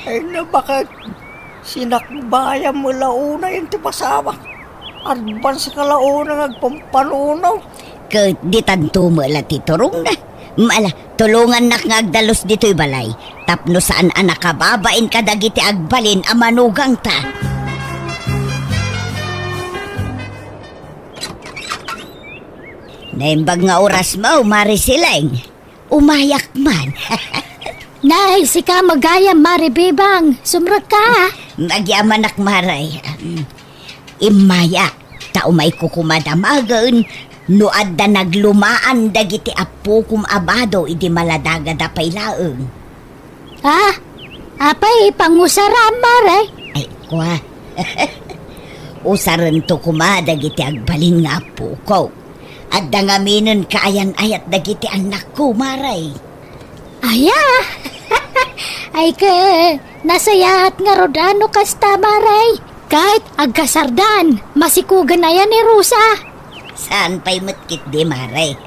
Ay na bakit sinakbaya mo launa yung tipasama. Advance ka launa nagpampanunaw. Kat di tanto mo la titurong na. Mala, tulungan nak ngagdalos dito'y balay. Tapno saan anak kababain ka dagiti agbalin amanugang ta. Naimbag nga oras mo, Marisileng. Umayak man. Nay, si ka magayam, Maribibang. Sumrag ka. Nagyaman nak maray. Imaya, tao may kukumadamagan. No adda naglumaan dagiti apo kum abado iti maladaga da paylaeng. Ha? Apay, pangusaram, Mare. Ay, kwa. Usaran to kuma dagiti agbalin nga apo ko. Adda nga minon kaayan ayat dagiti anak ko, maray. Aya. Ay ka, nasayahat nga rodano kasta, Maray. Kahit agkasardan, masikugan na yan ni Rosa. Saan pa'y mutkit di, maray?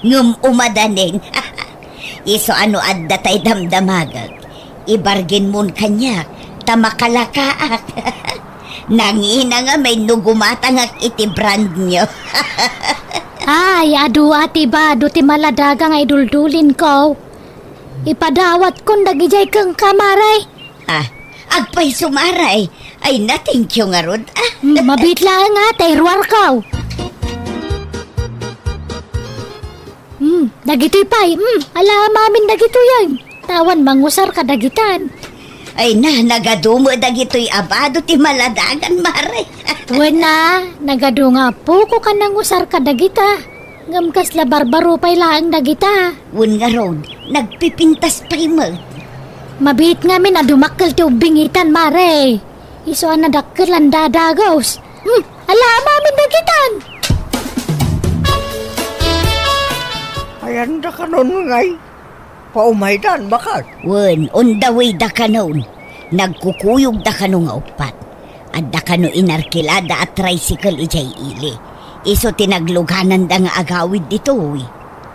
Ngum umadaning. Iso ano adda tay damdamagag. Ibargin mon kanya, tamakalakaak. Nangina nga may nugumatangak iti brand nyo. Ay, adu ati ba, do ti maladaga nga iduldulin ko. Ipadawat kong dagijay kang kamaray. Agpay sumaray. Ay na, thank you nga rod. Mabitla nga, terwar ko. Dagito'y pay. Ala, mamin dagito yan. Tawan mangusar ka dagitan. Ay na, nagadumo dagito'y abado ti maladagan, maray. Tuwan na, nagado nga po ko ka nangusar ka dagita. Ngamkas la barbaro pay laang dagita. Wun nga rod, nagpipintas pa'y mo. Mabit nga min na dumakkel ti ubingitan, mare. Iso ang nadakkel ang dadagos. Ala, mamin dagitan. Ayan da ka nun ngay. Paumaydan, bakit? Wun, on the way da kanon. Nagkukuyog da kano nga upat. At da kano inarkilada at tricycle ijay ili. Iso tinagluganan da nga agawid dito, uy.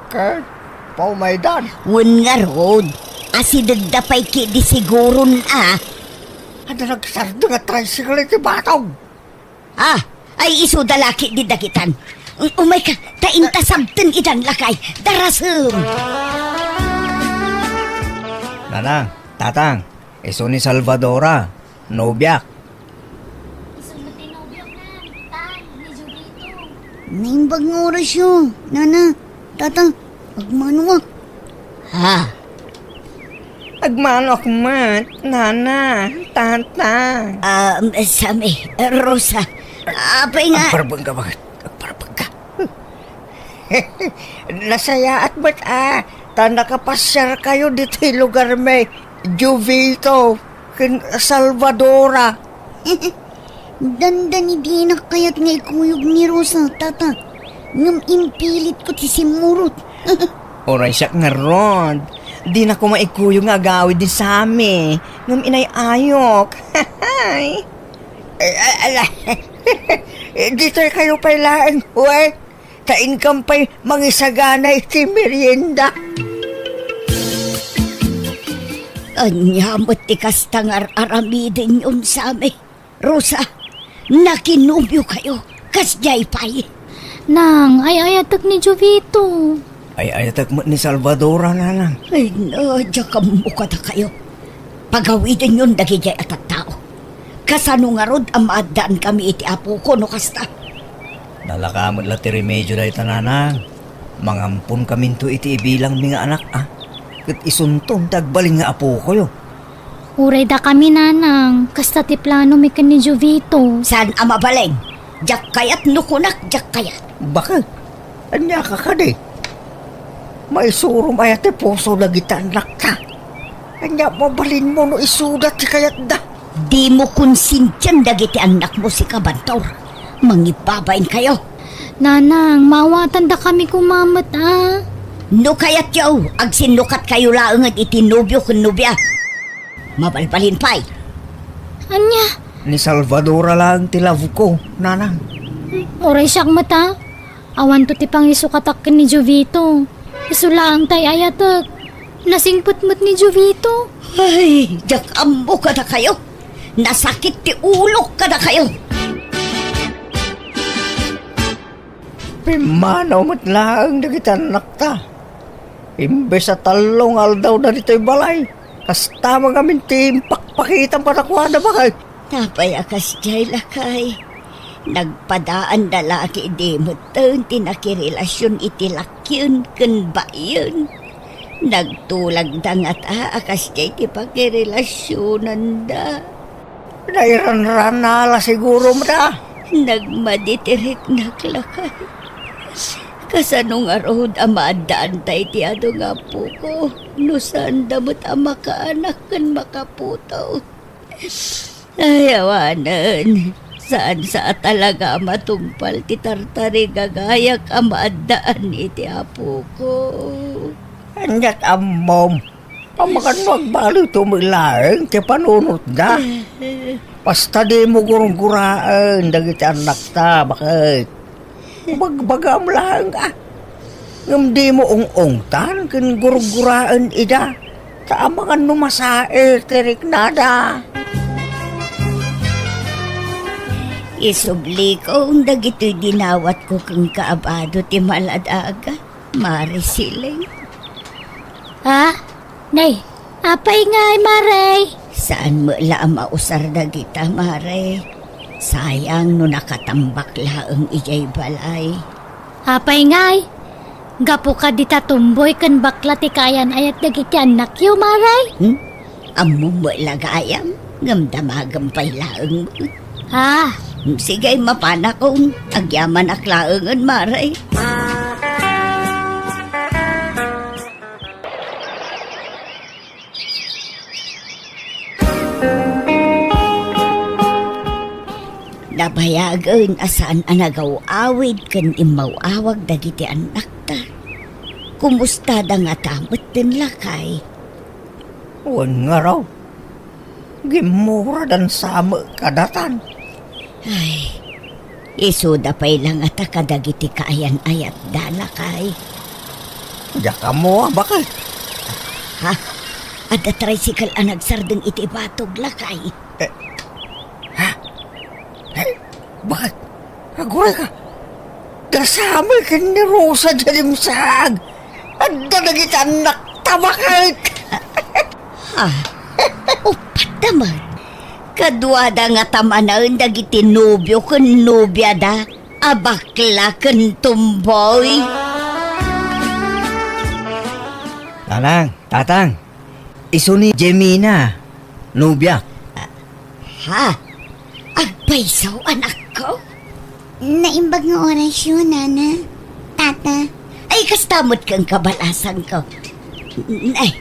Kahit paumaydan. Wun nga rod, asidad da pa'y ki di siguro na. Ano nagsardo nga tricycle iti batog? Ay iso dalaki di dagitan. Umay ka, taintasabten idan lakay, darasem. Nanang, tatang, iso ni Salvadora, nobyak. Naimbag nga oras yun, nana, tatang, agmano nga. Agmanok mat, nana, tata. Sami, Rosa, apay nga. Agparabang ka bakit? Agparabang ka. Nasaya at ba't nakapasyar kayo dito yung lugar may Juvito, Salvadora. Dandan hindi na kaya't nga ikuyog ni Rosa, tata. Ngam impilit ko ti simurot. Oray siya nga ron. Di na ko maikuyog nga agawid din sa amin. Ngam inay ayok. Dito kayo pailaan, huwag. Ka-income pa'y mangisagana iti merienda. Anyamot ti kastangar aramidin yun sa amin. Rosa, nakinubyo kayo, kasjay pa'y. Nang, ay ayatak ni Jovito. Ay ayatak mo ni Salvadora na lang. Ay nadya ka mukada kayo. Pagawidin yun dagijay at tao. Kasano nga rod ang maadaan kami iti apo ko no kasta. Nalakamot la ti remedyo dahi tananang. Mangampun kami to iti ibilang mga anak Kat isuntong tagbaling nga apo ko yo. Uray da kami, nanang. Kasta ti plano mi kan ni Jovito. Saan ang mabaleng? Jak kayat nukunak, jak kayat. Bakit? Anya ka ka di? May surum ayat ti puso na gitanak ka. Anya mabalin mo no isudat ti kayat da. Di mo konsintyan dagiti anak mo si Kabantor. Mangibabain kayo. Nanang, mawatan da kami kumamat, No kayat yaw, ag sinukat kayo laang at itinubyo kun nubya. Mabalbalin pa'y. Anya, Ni Salvadora lang tilav ko, nanang. oray siyang mata. Awan to ti pang isukatak ni Jovito. Isulaang tay ayatak. Nasingputmut ni Jovito. Ay, jak ambo ka na kayo. Nasakit ti ulok ka na kayo. Pimanaw mo't lang nagitan nakta. Imbes sa talong aldaw na dito'y balay. Kasta mga mintim pakpakitan patakwa na bakay. Napayakas jay lakay. Nagpadaan na laki di mo tinakirelasyon itilakyon kun ba yun. Nagtulag da nga ta akas jay ti pakirelasyonan da. Nairan-ran na ala siguro mo da. Nagmaditirik naglakay. Kasanong arod amadaan tay ti ado nga po ko. Nusan damot ang makaanak kan makaputo. Ayawanan. Saan sa talaga matungpal ti tartari gagayak amadaan iti apo ko. Anyat amom. Pamakan magbalo tumilaeng ti panunot da. Basta di mo gurung-guraan dagiti anak ta bakit. Bagbagam lang ngam di mo ong-ongtan ken gurung-guraan ida. Taamangan numasae tirik nada. Isubli ko ang dagito'y dinawat ko kang kaabado ti maladaga. Mare siling. Ha? Nay, apay ngay, Maray. Saan mo lang mausar dagita, Mare? Sayang no nakatambak laang ijay balay. Apay ngay. Gapo ka di tatumboy kan bakla ti kayan ayat dagiti anak yo, Maray. Amo mo lagayam, ngamdamagam pay laang mo. Ha? Sige, mapana kong agyaman aklaangan, Mare. Nabayagan asaan anagaw-awid kan imaw-awag dagiti anak ta. Kumusta da nga tamot din lakay? Wan nga raw. Gimura dan sama kadatan. Ay, isuda pa'y lang at kadagiti kaayan ayat dala kay. Jaka mo bakit? Ha? Ada tricycle ang nagsardeng iti batog lakay. Bakit? Aguray ka. Kasama ka ni Rosa Jalimsag. Ada nagit anak ta bakit? Ha? Upat naman. Kaduada nga tamanaan dagiti nobyo kun nobya da. Abakla kun tumboy. Tanang, tatang. Iso ni Jemina. Nubya. Ha? Agpaisaw anak ko? Naimbag nga orasyon, Nana. Tata. Ay, kastamot kang kabalasan ko. Ay,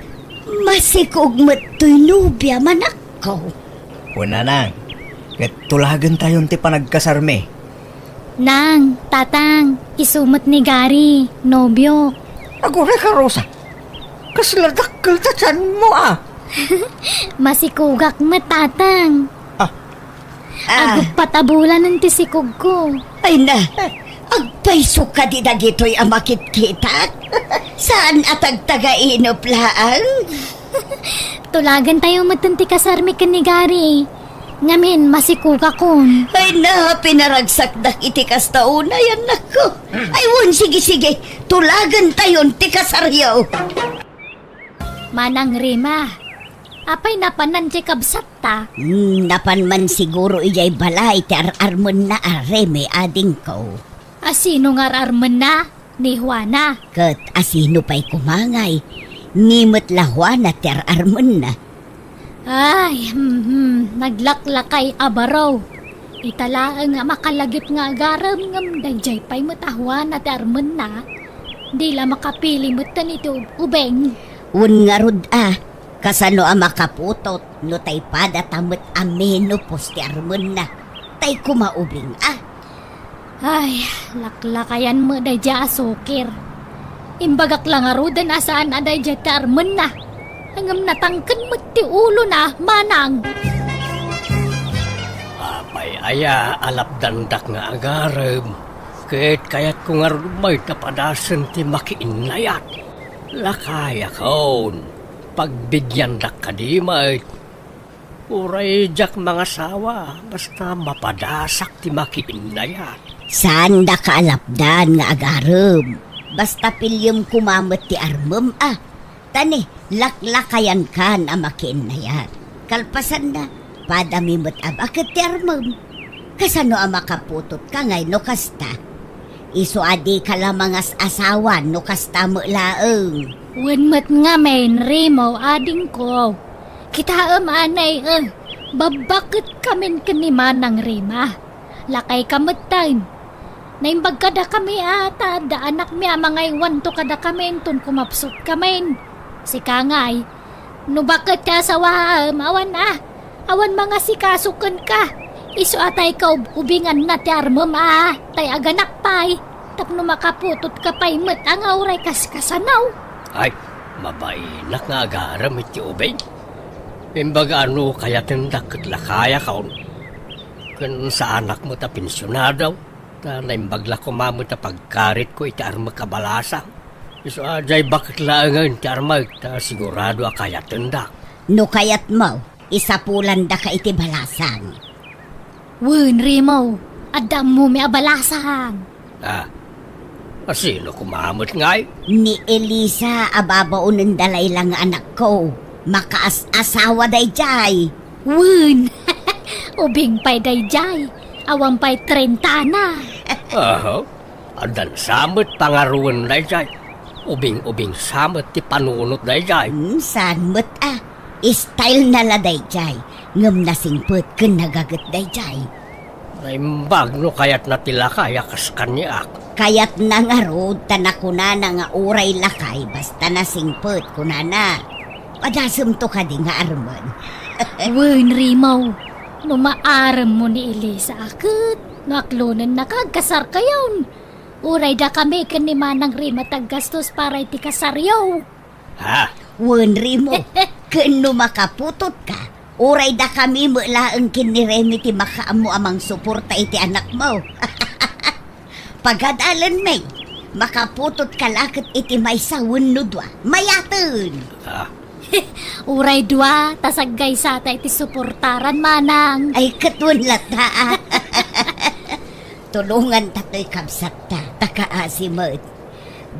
masikog mo't to'y nubya manak ko. Una nang. Tulagan tayong ti panagkasarme. Nang, tatang, isumot ni Gary, nobyo. Aguray ka, Rosa. Kasladakkel tatsan mo Masikugak mo, tatang. Agop patabulan ng tisikog ko. Ay na, agpaiso ka di dagito'y amakit kita. Saan atag taga-inop laang? Tulagan tayo matunti kasarmi kan ni Gary. Ngamin, masikuga kon. Ay na, pinaragsak dak iti kastauna yan nako. Ay won, sige, tulagan tayon ti kasaryaw. Manang Rima, apay napanan di kabsat ta? Napan man siguro iyay balay ti ararmon na areme ading ko. Asino nga ararman na? Ni Juana. Kat asino pa'y kumangay. Nimot la Juana ti ararmon na. Ay, naglaklakay abaraw. Italaan nga makalagip nga agaram ngam dayjay pa'y matahuan at arman na. Di la makapili mutan iti ubeng. Un nga rod kasano makaputot no tay pada tamot ameno posti armon na. Tay kumaubing Ay, laklakayan mo dayja asukir. Imbagak lang arudan asaan aday jay tarmen na. Hangam natangken mo ti ulo na, manang. Apay aya alap dandak nga agarem. Ket kayat ko nga rumay tapadasan ti makiinlayat. Lakaya kaon. Pagbigyan dak kadimay. Uray jak mga sawa. Basta mapadasak ti makiinlayat. Saan da kaalapdan nga agarem? Basta pilyem kumamot ti armem Tani, laklakayan ka na makiin na yan. Kalpasan na, padamimot bakit ti armem? Kasano makaputot ka ngay no kasta? Iso adi ka lamang as asawan no kasta mo laeng. Wenmet nga main Remo ading ko. Kita anay babakit kamin kanimanang Rima. Lakay kamot time. Naimbag kada kami ata, da anak mi amangay wanto kada kami tun kumapsot kami. Si Kangay, no bakit ka sa awan awan mga sikasukan ka. Iso atay ka ubingan na ti armem tay aganak pay. Tapno makaputot ka pay met ang auray kaskasanaw. Ay, mabainak nga agaram iti ubing. Imbaga ano kaya tindak lakaya kaon. Kun sa anak mo ta pensyonadaw. Ta naimbagla ko mamot na pagkarit ko iti arma kabalasang. Iso ajay bakit laangan iti arma ta sigurado kaya tindak. No kayat mo, isapulan da ka iti balasang. Wen Remo, adam mo may abalasang. Sino kumamot ngay? Ni Elisa ababaunan dalay lang nga anak ko. Makaas-asawa day jay. Wen, ubing pay day jay. Awang pay 30 na. Adan samot pangaruan day jay. Ubing-ubing samot ti panunot day jay. Saan mo't style na la day jay. Ngam na singput kun nagagat day jay. Naimbag no kayat na tila kaya kas kanyak. Kayat na nga road tanakuna na nga uray lakay basta na singput kunana. Padasam to ka di nga arman. Wen Remo, no maaram mo ni Elisa akit. Naklunan na kagkasar kayon. Uray da kami kanimanang Rima taggastos para iti kasaryaw. Wen Remo, kano makaputot ka. Uray da kami mulaang kiniremi ti makaamu amang suporta iti anak mo. Pagadalan may, makaputot ka lakit iti may sawun no dwa. Mayatun! Uray dwa, tasaggay sata iti suportaran manang. Ay katun lata. Tulungan tato'y kabsat takaasimot.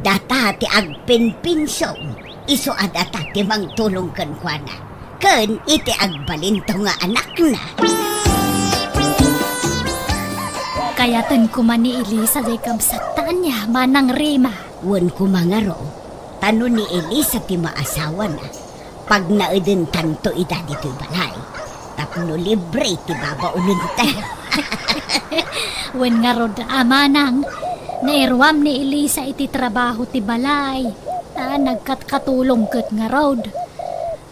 Data ti agpinpinsong, iso adata ti mang tulong kan kuana. Ken iti agbalinto nga anak na. Kayatan ko man ni Elisa day kabsatan niya manang Rima. Wen kumangaro, tano ni Elisa ti maasawa na. Pag naedin tanto ida dito'y balay. Tapno libre ti babaunin tayo. Wen nga rod manang, nairwam ni Elisa iti trabaho ti balay. Nagkatkatulong ket nga rod.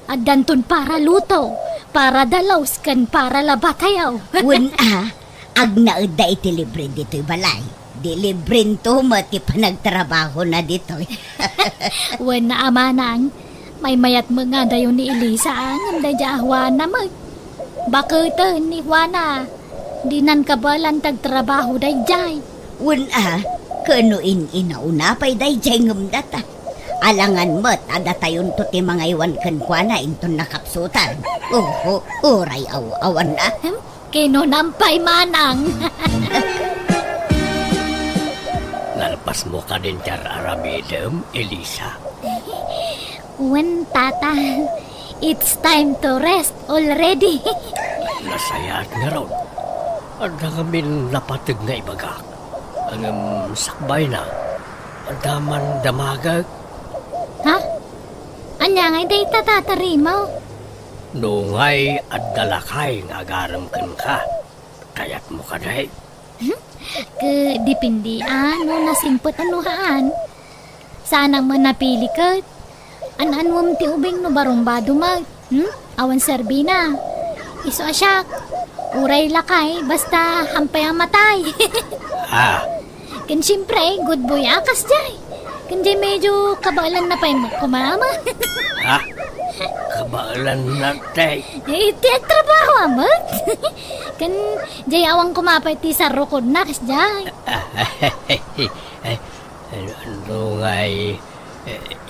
At danton para luto, para dalaws kan para labatayaw. Wen ag naeda iti libre dito'y balay. Di libren to mati panagtrabaho na dito'y. Wen na amanang, may mayat mga dayo ni Elisa ang dadya Juana mag. Bakit ni Juana, di nan kabalan tagtrabaho day jay. Wen kano inauna pa'y day jay ngumdata. Alangan mo't adatayon to ti mga iwan kankwana inton nakapsutan. Oray awan na. Kino nampay manang. Nalpas mo ka din tar aramidem, Elisa. Wen tata, it's time to rest already. Nasayat nga raw. Ada kami napatag nga ibagak. Ang sakbay na. Adaman damagag. Ha? Anya ngay day tatatarimaw? Nungay at dalakay nga agaram ka. Kayat mo ka day. Dipindi no nasimpot anuhaan. Sanang manapili ka. Anan mo ti ubing no barumbado mag. Awan serbina. Iso asyak. Uray lakay basta hampay ang matay. Ken siyempre good boy akas jay. Kundi medyo kabalan na pa yung kumama. Ha? Kabalan na, tay. Iti at trabaho, amat. Kan, jay awang kumapay ti sa rukod na, kas jay. Ano nga'y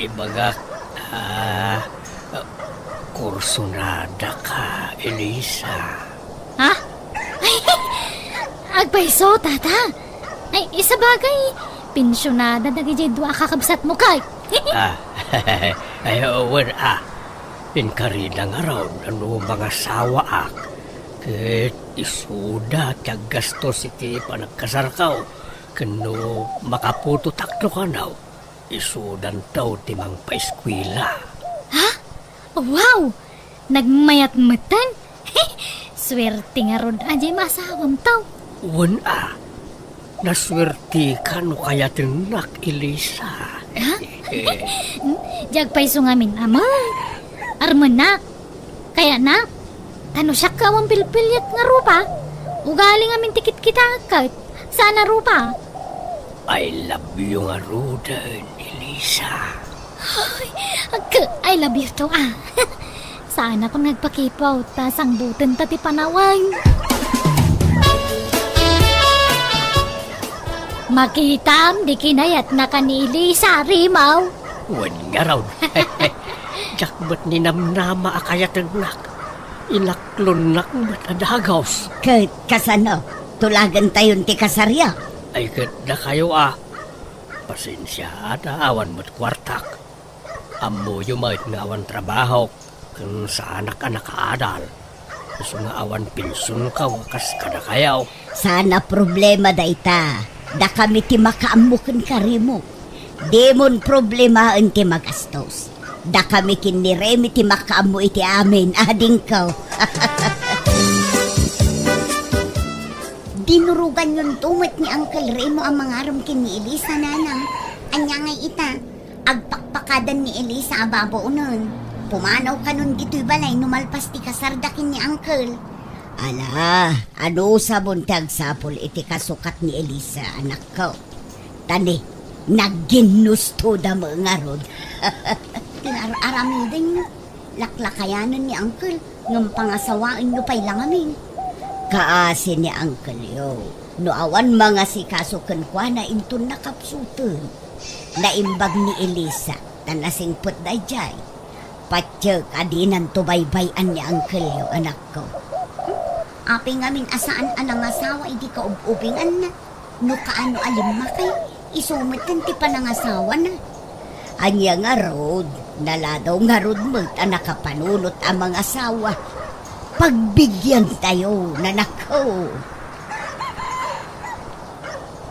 ibagak kursunada ka, Elisa. Ha? Ay, agpaiso, tata. Ay, isa bagay. Pensyonada na gijay dua kakabsat mo kay. Ay, wan Pinkarida nga raw, ano mga sawa ak. Ket isuda, tiyag gastos iti panagkasarkaw. Kano makaputo takto ka naw. Isudan taw timang paeskwela. Ha? Wow! Nagmayat-matan? Swerte nga ron ajay masawam taw. Wan naswerte ka no kaya tinak, Elisa. Ha? Jag paiso ngamin, ama. Arman nak. Kaya nak, tano siya ka ang pilpilyat nga rupa. Ugali ngamin tikit kita kat. Sana rupa. I love you nga rudan, Elisa. I love you to Sana kung nagpakipaw, tasang butin tati panawang. Makitam, di kinayat na kanili sa rimaw. Wan nga raw. Jakbat ni namnama akayat nak. Inaklon nak mat adagaws. Kasano? Tulagan tayon ti kasarya. Ay na kayo Pasensya at awan mo't kwartak. Amo yumait nga awan trabaho. Kung sa anak-anak kaadal. Gusto nga awan pinsun ka wakas kada kayaw. Sana problema da ita. Da kami ti makaamukan karimo. Demon problemaen ti magastos. Da kami kiniremi ti makaamu iti amin. Ading ko. Dinurugan yun tumat ni Uncle Remo ang mga aram kini Elisa nanang. Anya ngay ita, agpakpakadan ni Elisa ababo nun. Pumanaw ka nun dito'y balay numalpas ti kasardakin ni Uncle. Ala, ano sa buntag sapol iti kasukat ni Elisa, anak ko. Tani, nagginusto da mga rod. Tinararami din laklakayanan ni Uncle ng pangasawaan nyo pa'y lang amin. Kaasi ni Uncle yo. No awan mga si kasukan kwa na intun nakapsutun. Naimbag ni Elisa, tanasing put da jay. Patyag adinan tubaybayan ni Uncle yo, anak ko. Api ngamin asaan anang asawa, hindi ka ubingan na. No kaano alimma kay, isumatan ti panangasawa na. Anya nga rod, naladaw nga rod mo, nakapanunot ang mga asawa. Pagbigyan tayo, nanako.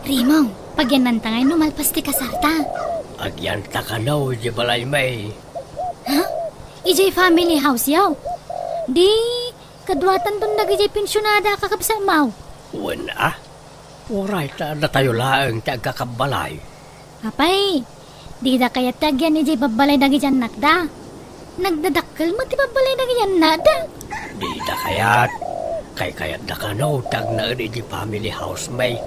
Rimo, pagyanan tangay numalpas ti kasarta. Agyanta ka naw, di balay may. Ha? Ijay family house yaw. Di, kadwatan dun nag-ijay pensyonada kakabsa maw. Wan Alright, na tayo laang tagakabalay. Apay, di da kaya tagyan ijay babalay nagijyan nakda. Nagdadakkel mo ti babalay nagijyan nada. Di da kayat da ka naw, tag na di family house may.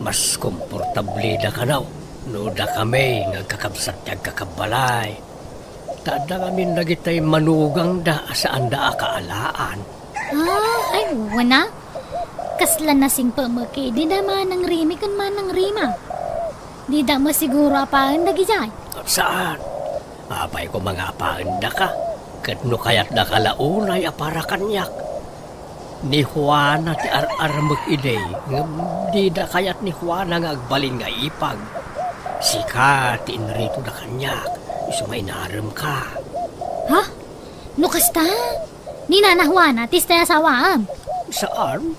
Mas komportable da ka naw. No da kami, nagkakabsat tag kakabalay. Tada kami nagitay manugang da saan da akaalaan. Ay, wana. Kaslan na sing pamaki, di da manang rimi kan manang rima. Di da masiguro apaan nagijay. Saan? Apay ko mga apaan da ka. Kat no kayat da kalaunay apara kanyak. Ni Juana ti ar-armag iday. Di da kayat ni Juana nga agbalin nga ipag. Sika ti inrito da kanyak. Iso mainaram ka. Ha? No kasta? Ni nanahwana, tis tayo asawaan. Saan?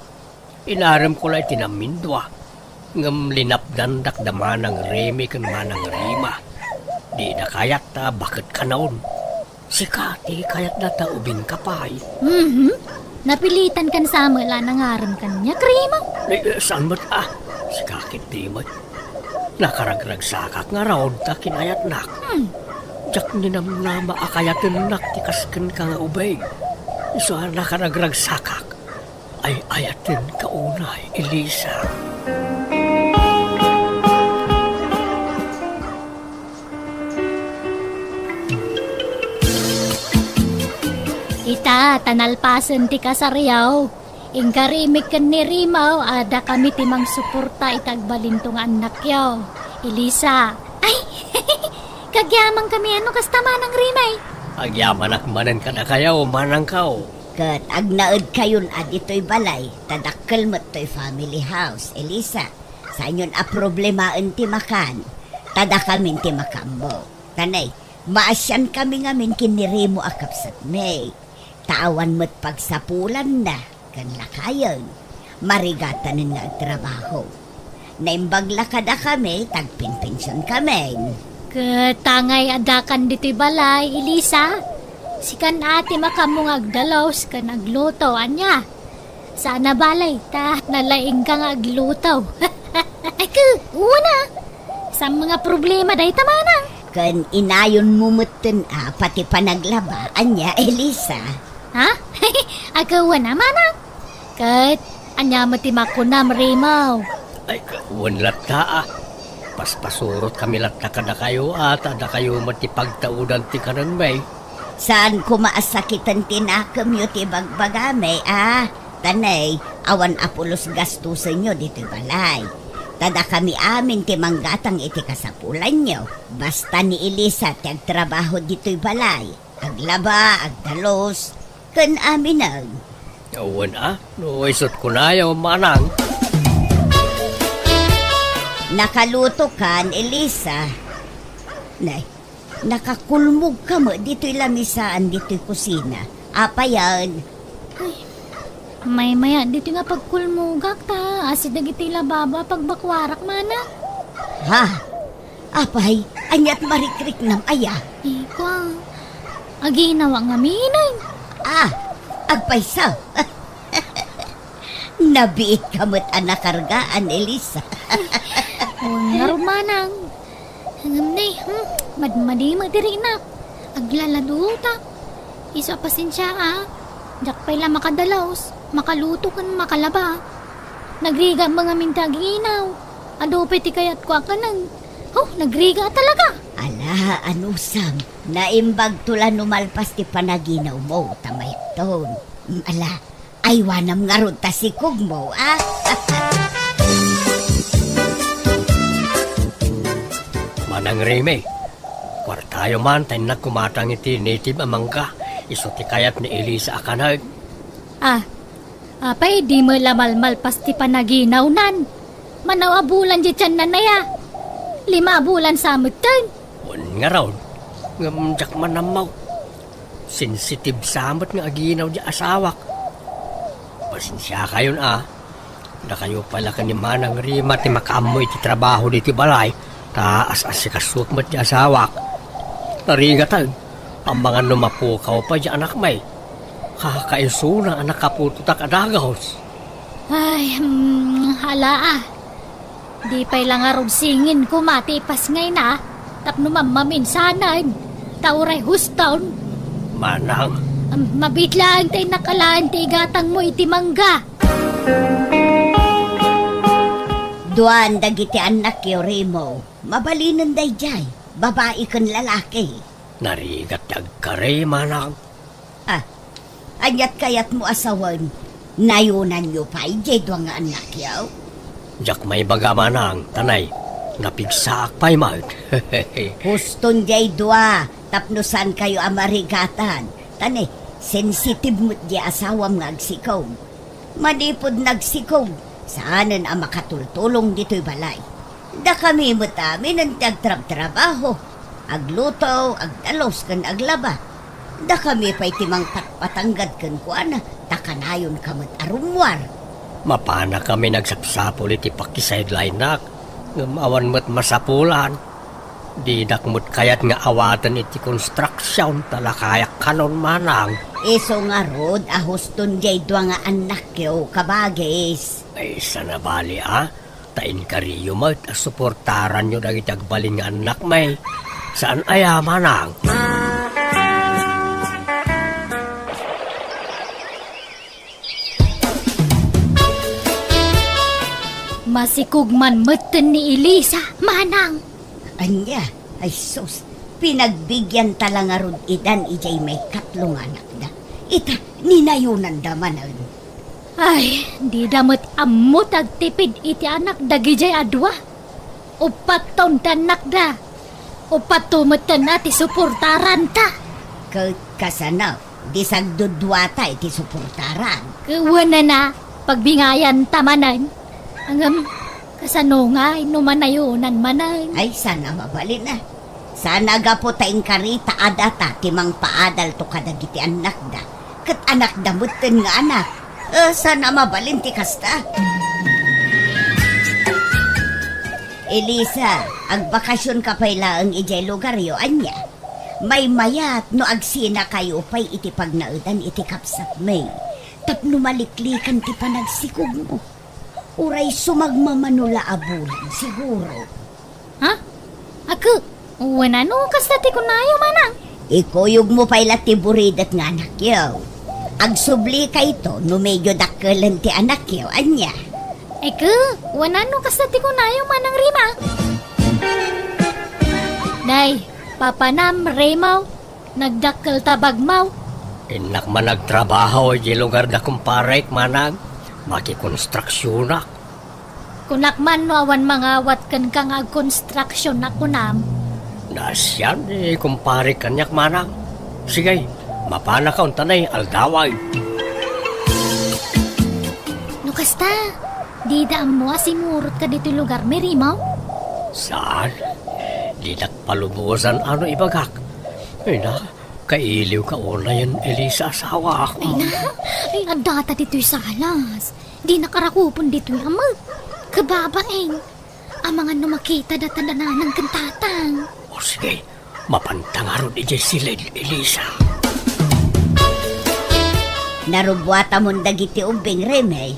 Inaram ko lang tinamindwa. Ngam linapdan da manang remi kan manang rima. Di da kayat ta bakit ka naon. Sika ti kayat na ta ubing kapay. Napilitan kan sa mala nangaram kanya, krima. Saan mo't Sikakit di mo't. Nakaragrag sakak nga raon ta kinayat nak. Jak ninamnama akayatin nak tikasken ka nga ubay. Iso nakaragrag sakak. Ay ayatin ka unay, Elisa. Ita, tanalpasan ti kasaryaw. Ingkarimik kan ni Rimaw, ada kami timang suporta itagbalintong anak yaw. Elisa. Ay, kagyamang kami ano kastama ng Rimay. Agyaman akmanan ka na kayaw, manang kao. Kat agnaod kayon dito'y balay, tadakkel mo't to'y family house, Elisa. Sa inyon a problemaen ti makan, tada kamin ti makambo. Tanay, maasyan kami ngamin kinirimo akapsat may. Tawan mo't pagsapulan na, kan lakayon. Marigatan nga agtrabaho. Naimbagla kada kami, tagpinpensyon kami. Katangay adakan dito'y balay, Elisa. Sikan ati makamong agdalaws kan agluto, anya. Sana balay, ta nalaing kang agluto. Ay ka, una. Sa mga problema dahi tamanang. Kan inayon mumutin pati panaglaba, anya, Elisa. Ha? Agawa na manang. Kat, anya matimako na Rimaw. Ay, wanlat ka Paspasurot kami lat na kada kayo at ada kayo matipagtaudan ti kanan may. Saan ko maasakitan tinakam yu ti bagbagame, Tanay, awan apulos gastusan nyo dito balay. Tada kami amin ti manggatang iti kasapulan nyo. Basta ni Elisa ti agtrabaho dito'y balay. Aglaba, agdalos, kan amin ang. Awan no isot ko na yaw manang. Nakaluto kan, Elisa. Nay, nakakulmog ka mo dito'y lamisaan, dito'y kusina. Apa yan? May dito nga pagkulmugak ta. Asid na giti lababa pagbakwarak mana. Ha? Apay, anyat marikrik nam aya. Ikaw, aginawa nga minay. Agpaysaw. Nabiit ka mo't anakargaan, Elisa. O narumanang. Hangam na madmadi magdiri na. Aglalado ta. Iso pasensya Jak pala makadalaos. Makaluto kan makalaba. Nagriga mga mintaginaw. Adope ti kayat kwa ka nang. Nagriga talaga. Ala, Sam? Naimbag tula numalpas ti panaginaw mo, tamayton. Ala, aywanam nga ron tasikog mo, Manang Rime, kwartayo man tayo na kumatang iti native amang ka. Iso ti kayat ni Elisa akanag. Apay di mo lamalmal pasti panaginaw nan. Manaw abulan di tiyan na naya. 5 bulan sa amagtan. Nga raw, ngamjak manamaw. Sensitive samot nga aginaw di asawak. Pasensya kayon Na kayo pala ka ni Manang Rima ti makaamoy ti trabaho di ti balay. Taas si kasuk mo ti asawak. Narigatan, ang mga numapukaw pa di anak may. Kakaiso na anak kapututak adagos. Ay, hala Di pa'y lang arong singin ko matipas ngay na. Tapno mamaminsanan. Tauray huston. Manang. Mabitlaan tayo nakalaan tayo gatang mo iti mangga. Duan dagiti anak yo, Rimo. Mabalinan day jay. Babae kan lalaki. Narigat agkare, manang. Anyat kayat mo asawan. Nayunan nyo pa, jay duwang nga anak yaw. Jak may baga manang, tanay. Napigsaak pa'y mag. Huston jay dua. Tapnusan kayo amarigatan. Tane, sensitive mo't di asawam nga agsikaw. Manipod nagsikaw. Saanan ang makatultulong dito'y balay. Da kami mo't amin ang tagtrab-trabaho. Agluto, agdalos kan aglaba. Da kami pa'y timang patpatanggad kan kuana. Takanayon ka mo't arumwar. Mapana kami nagsapsapol iti pakisideline nak. Ngamawan mo't masapulan. Didak mo't kayat nga awatan iti construction talakayak kanon manang. Iso nga rod, ahuston jay dwa nga anak yo kabagis. Ay sana bali Tain kariyo mo't asuportaran nyo dagiti agbalin nga anak may. Saan aya manang? Masikugman meten ni Elisa, manang. Anya, ay sus, pinagbigyan talang arod idan ijay may katlong anak da. Ita, ninayunan damanan. Ay, di damot amot agtipid iti anak dagijay adwa. Upat taon tanak da. Upat tumatan na ti suportaran ta. Kasana, di sagdudwata iti suportaran. Kawana na, pagbingayan tamanan. Hanggang kasano nga inumanayunan manan. Ay, sana mabalin na. Sana gapo taing karita adata timang paadal to kadagiti anak da. Kat anak da mutten nga anak. Sana mabalin ti kasta. Elisa, agbakasyon ka pala ang ijay lugaryo, anya. May mayat no agsina kayo pa'y iti pagnaudan iti kapsat may. Tapno maliklikan ti panagsikog mo. Uray sumagmamanula abulan, siguro. Ha? Ako? Wala no, kastati ko na yung manang. Ikuyog mo pa'y latiburidat nga anak yaw. Agsubli ka ito no medyo dakkelan ti anak yaw, anya. Eko, wala no, kastati ko na yung manang rima. Day, papanam, remaw, nagdakkel tabagmaw. Inak man nagtrabaho di lugar da kumparek manag. Makikonstruksyonak. Kunakman no awan mangawat kan kang agkonstruksyon na kunam. Nasyan kumpare kanyak manag. Sige, mapana ka untanay aldaway. No kasta, di daan mo asimurot ka dito lugar, merimaw? Saan? Di nakpalubusan ano ibagak. Ay na, kailiw ka una yan Elisa asawa ako. Ay, ang data dito'y salas. Di nakarakupon dito'y ama. Kababaeng. Ang mga numakita datanda na ng kantatang. O sige, mapantangaro di sila Elisa. Narubwata mong dagiti ubing remay.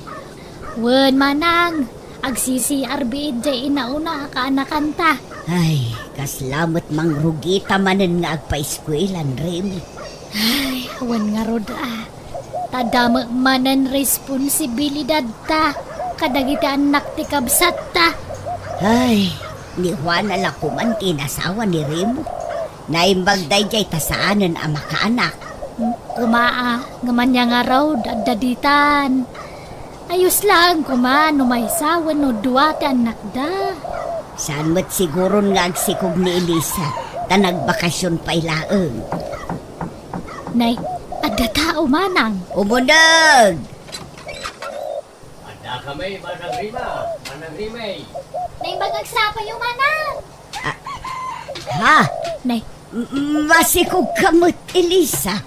Wen manang, agsisi-RB jay inauna ka anakanta. Ay, kaslamot mang rugita manen nga agpa-eskwelahan remi. Ay, wen nga rod Tadama manan responsibilidad ta. Kadagiti anak ti kabsat ta. Ay, ni Juan alakuman tinasawa ni Remo. Naimbag dayjay tasaanan ang makaanak. Kumaa, ngaman niya nga raw daditan. Ayos lang kumaan no may sawan no duwate anak da. Saan mo't siguro nga agsikog ni Elisa ta nagbakasyon pa ilaeng. Nay, adda tao manang. Umunag! Anda kami, Manang Rima. Manang Rimay. Nay, magagsapa yung manang. Ha? Nay, Masikog kamot, Elisa.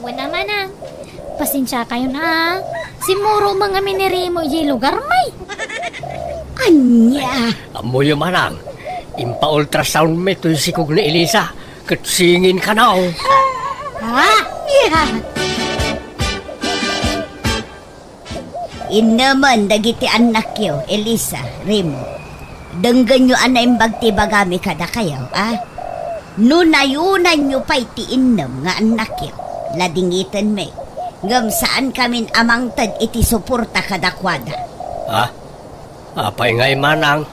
wala manang. Pasensya kayo na. Simuro mga minirimo yung lugar may. Anya? Amo yung manang. Impa-ultrasound me to yung sikog ni Elisa. Katsingin ka na oh. Ha? Yeah. Inaman dagiti anak yo, Elisa, Remo. Denggan nyo anay bagti-bagami kada kayo, Nunayunan nyo pa'y tiinnam nga anak yo. Ladingitan me. Ngam saan kamin amangtad iti suporta kadakwada. Ha? Apay ngay manang.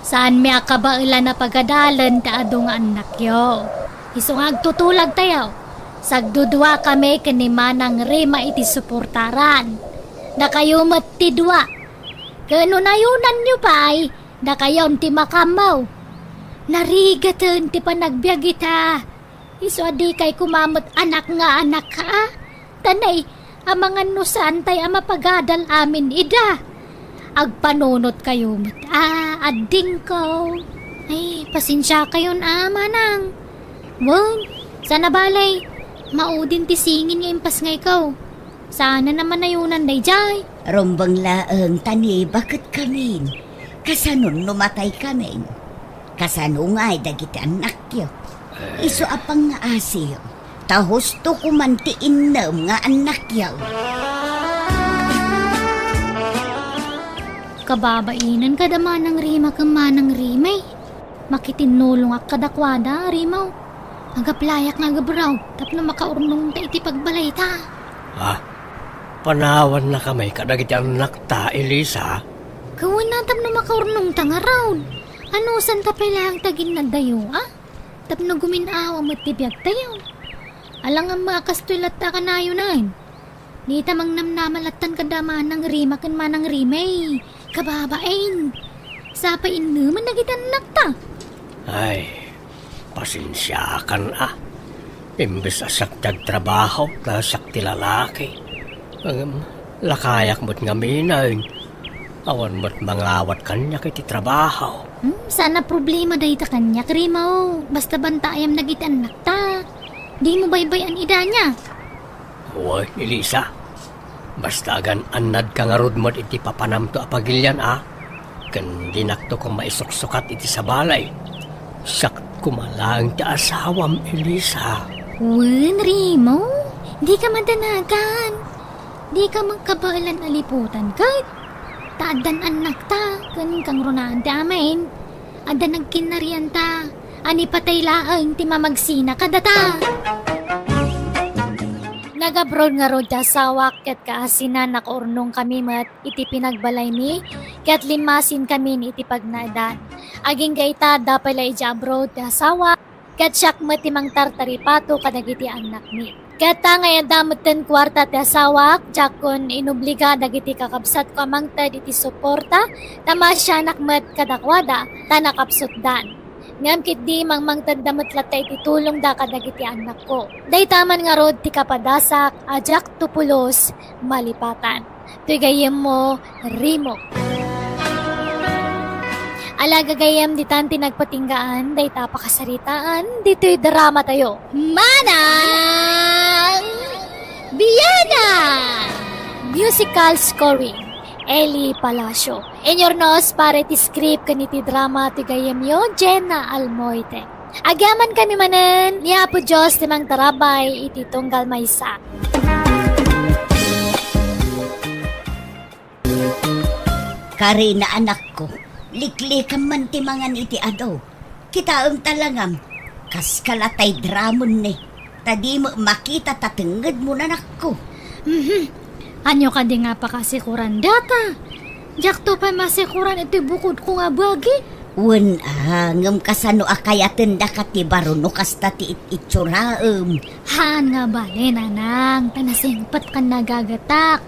Saan may akabaila na pagadalan ta adong anak yo. Isungag tutulag tayo. Sagdudwa kami kanimanang Rima iti suportaran. Na kayo matidwa. Kano nayunan nyo pa'y na kayo ti makamaw. Narigatan ti panagbiag ita. Iso adi kay kumamot anak nga anak ka. Tanay, amangan no santay ang mapagadal amin ida. Agpanunot kayo mat. Adding ko. Ay, pasensya kayo manang. Wow, sana balay. Maudin ti singin nga impas nga ikaw. Sana naman nayunan day jay. Rombang laeng tani, bakit kamin? Kasanon numatay kamin? Kasano nga ay dagiti anak yo. Iso apang nga asiyo. Tahos to kumantiin na nga anak yo. Kababainan ka dama ng Rima kamanang Rimay. Makitinulong ak kadakwada, Rimaw. Agaplayak nga gabraw, tapno makaurnong ta iti pagbalay ta. Ha? Panawan na kami kadagiti anak ta, Elisa. Kawan na tapno makaurnong ta nga raw. Ano san ta pala ang tagin na dayo, Tapno guminawa mo tibiyag tayo. Alang ang mga kastulat ta kanayo na. Di tamang namnamalatan kadamaan ng rima kan manang rimay. Kababain. Sapain naman nagitanak ta. Ay, pasensya kan Imbes asak trabaho, nasak ti lalaki. Lakayak mo't ngaminayin. Awan mo't mangawat kanya kiti trabaho. Sana problema dahi ta kanya, krimaw. Basta bantayam nagitanak ta. Di mo baybayan idanya. Uy, Elisa. Basta gan anad ka nga rudmod iti papanam to apagilyan Kan dinakto kong maisuksukat iti sa balay. Sak kumalang ti asawam, Elisa. Wen, Rimo. Di ka madanagan. Di ka magkabalan aliputan kahit taadan anak ta. Kan kang runaan ti amin. Ada nagkinarian ta. Ani patay laang ti mamagsina kadata. Nag-abroad nga rod ta sawak ket kaasinan nakornong kami mat iti pinagbalay mi ket limasin kami ni iti pagnadan. Aging gaita da pala iti abroad ta sawak ket siyak mat timang tartaripato kadagiti anak mi. Ket ngayon damutten kwarta ti sawak jakon inubliga dagiti kakabsat ko amangted iti suporta tamasyanak mat kadakwada tanakapsutdan. Ngam kit di mangmangtad damat latay ti tulong da kadagiti anak ko. Day taman nga rod ti kapadasak, ajak tupulos, malipatan. Tigayem mo, Rimo. Alagagayam di tanti nagpatinggaan, day tapakasaritaan, dito'y drama tayo. Manang Biyana! Musical scoring. Eli Palacio. Enyornos para ti script kaniti drama ti gayem yo, Jenna Almoite. Agyaman kami manen, niya po Diyos timang tarabay iti tunggal maysa. Karina anak ko, liklikan man timangan iti adaw. Kitaam talangam, kas kalatay dramon ni. Tadi mo makita tatenged mo nanak ko. Anyo ka di nga pa kasikuran data. Jakto pa masikuran iti bukod ko nga bagi. Wen ngam kasano akayaten da kati baruno kasta ti itsuraem. Han nga bale nanang, tanasingpat kan nagagatak.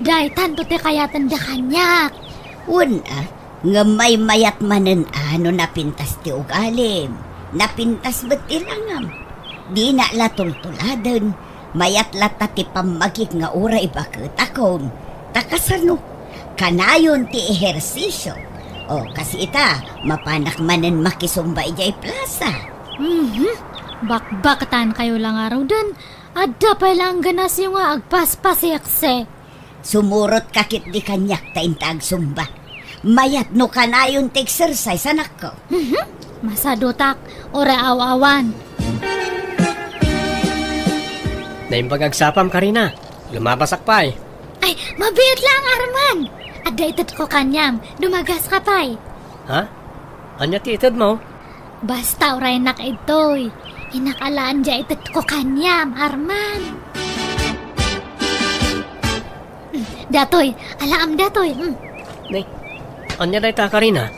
Dahil tanto ti kayatan da kanyak. Wen ngam may mayat manen napintas ti ugalim. Napintas bet ilangam. Di na latultuladen. Mayat lata ti pamagik nga uray bakit akon. Takasano, kanayon ti ehersisyo. O kasi ita, mapanak manen makisumba ijay plaza. Bakbakatan kayo lang araw dun. Adda pa lang ganas yung agpaspasiyakse. Sumurot kakit di kanyak ta intag sumba. Mayat no kanayon ti exercise anak ko. Masadutak, ora awawan. Naim pagagsapam, Karina. Lumabasak pa Ay, mabiyot lang, Arman. Adda itad ko kanyam, dumagas ka pa'y. Ha? Anya ti itad mo? Basta oray nak ito'y. Inakalaan dya itad ko kanyam, Arman. Datoy, alaam datoy. Nay, anya day ta, Karina?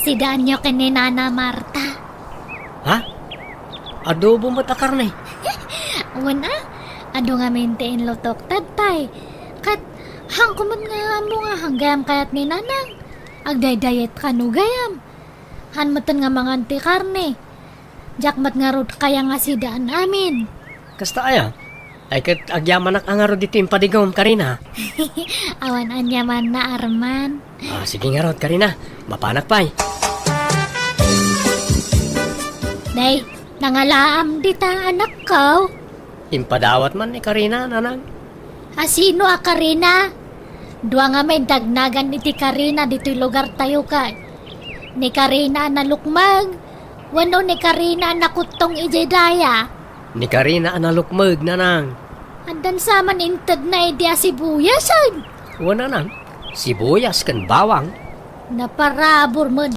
Si Danyo kini Nana Marta. Ha? Adobo mo ta karne. Una, ado nga maintain lotok tatay. Kat, hangkumot nga mo nga hanggayam kayat ni nanang. Agday-dayet ka no gayam. Hanmatan nga mga anti karne. Jakmat nga rod kaya nga si daan amin. Kasta aya? Ay kat agyamanak ang aro dito yung padigom, Karina. Awan anyaman na Arman. Sige nga rod, Karina. Mapanak pa'y. Day, nangalaam dita anak ko. Impadawat man ni Karina, nanang. Asino a Karina? Dua nga may dagnagan iti Karina dito'y lugar tayo ka. Ni Karina na lukmag. Wano ni Karina na kutong ijedaya. Ni Karina analukmag, nanang. Andan saman intad na idea sibuyas ay. Wana nang, sibuyas kan bawang. Naparabor mo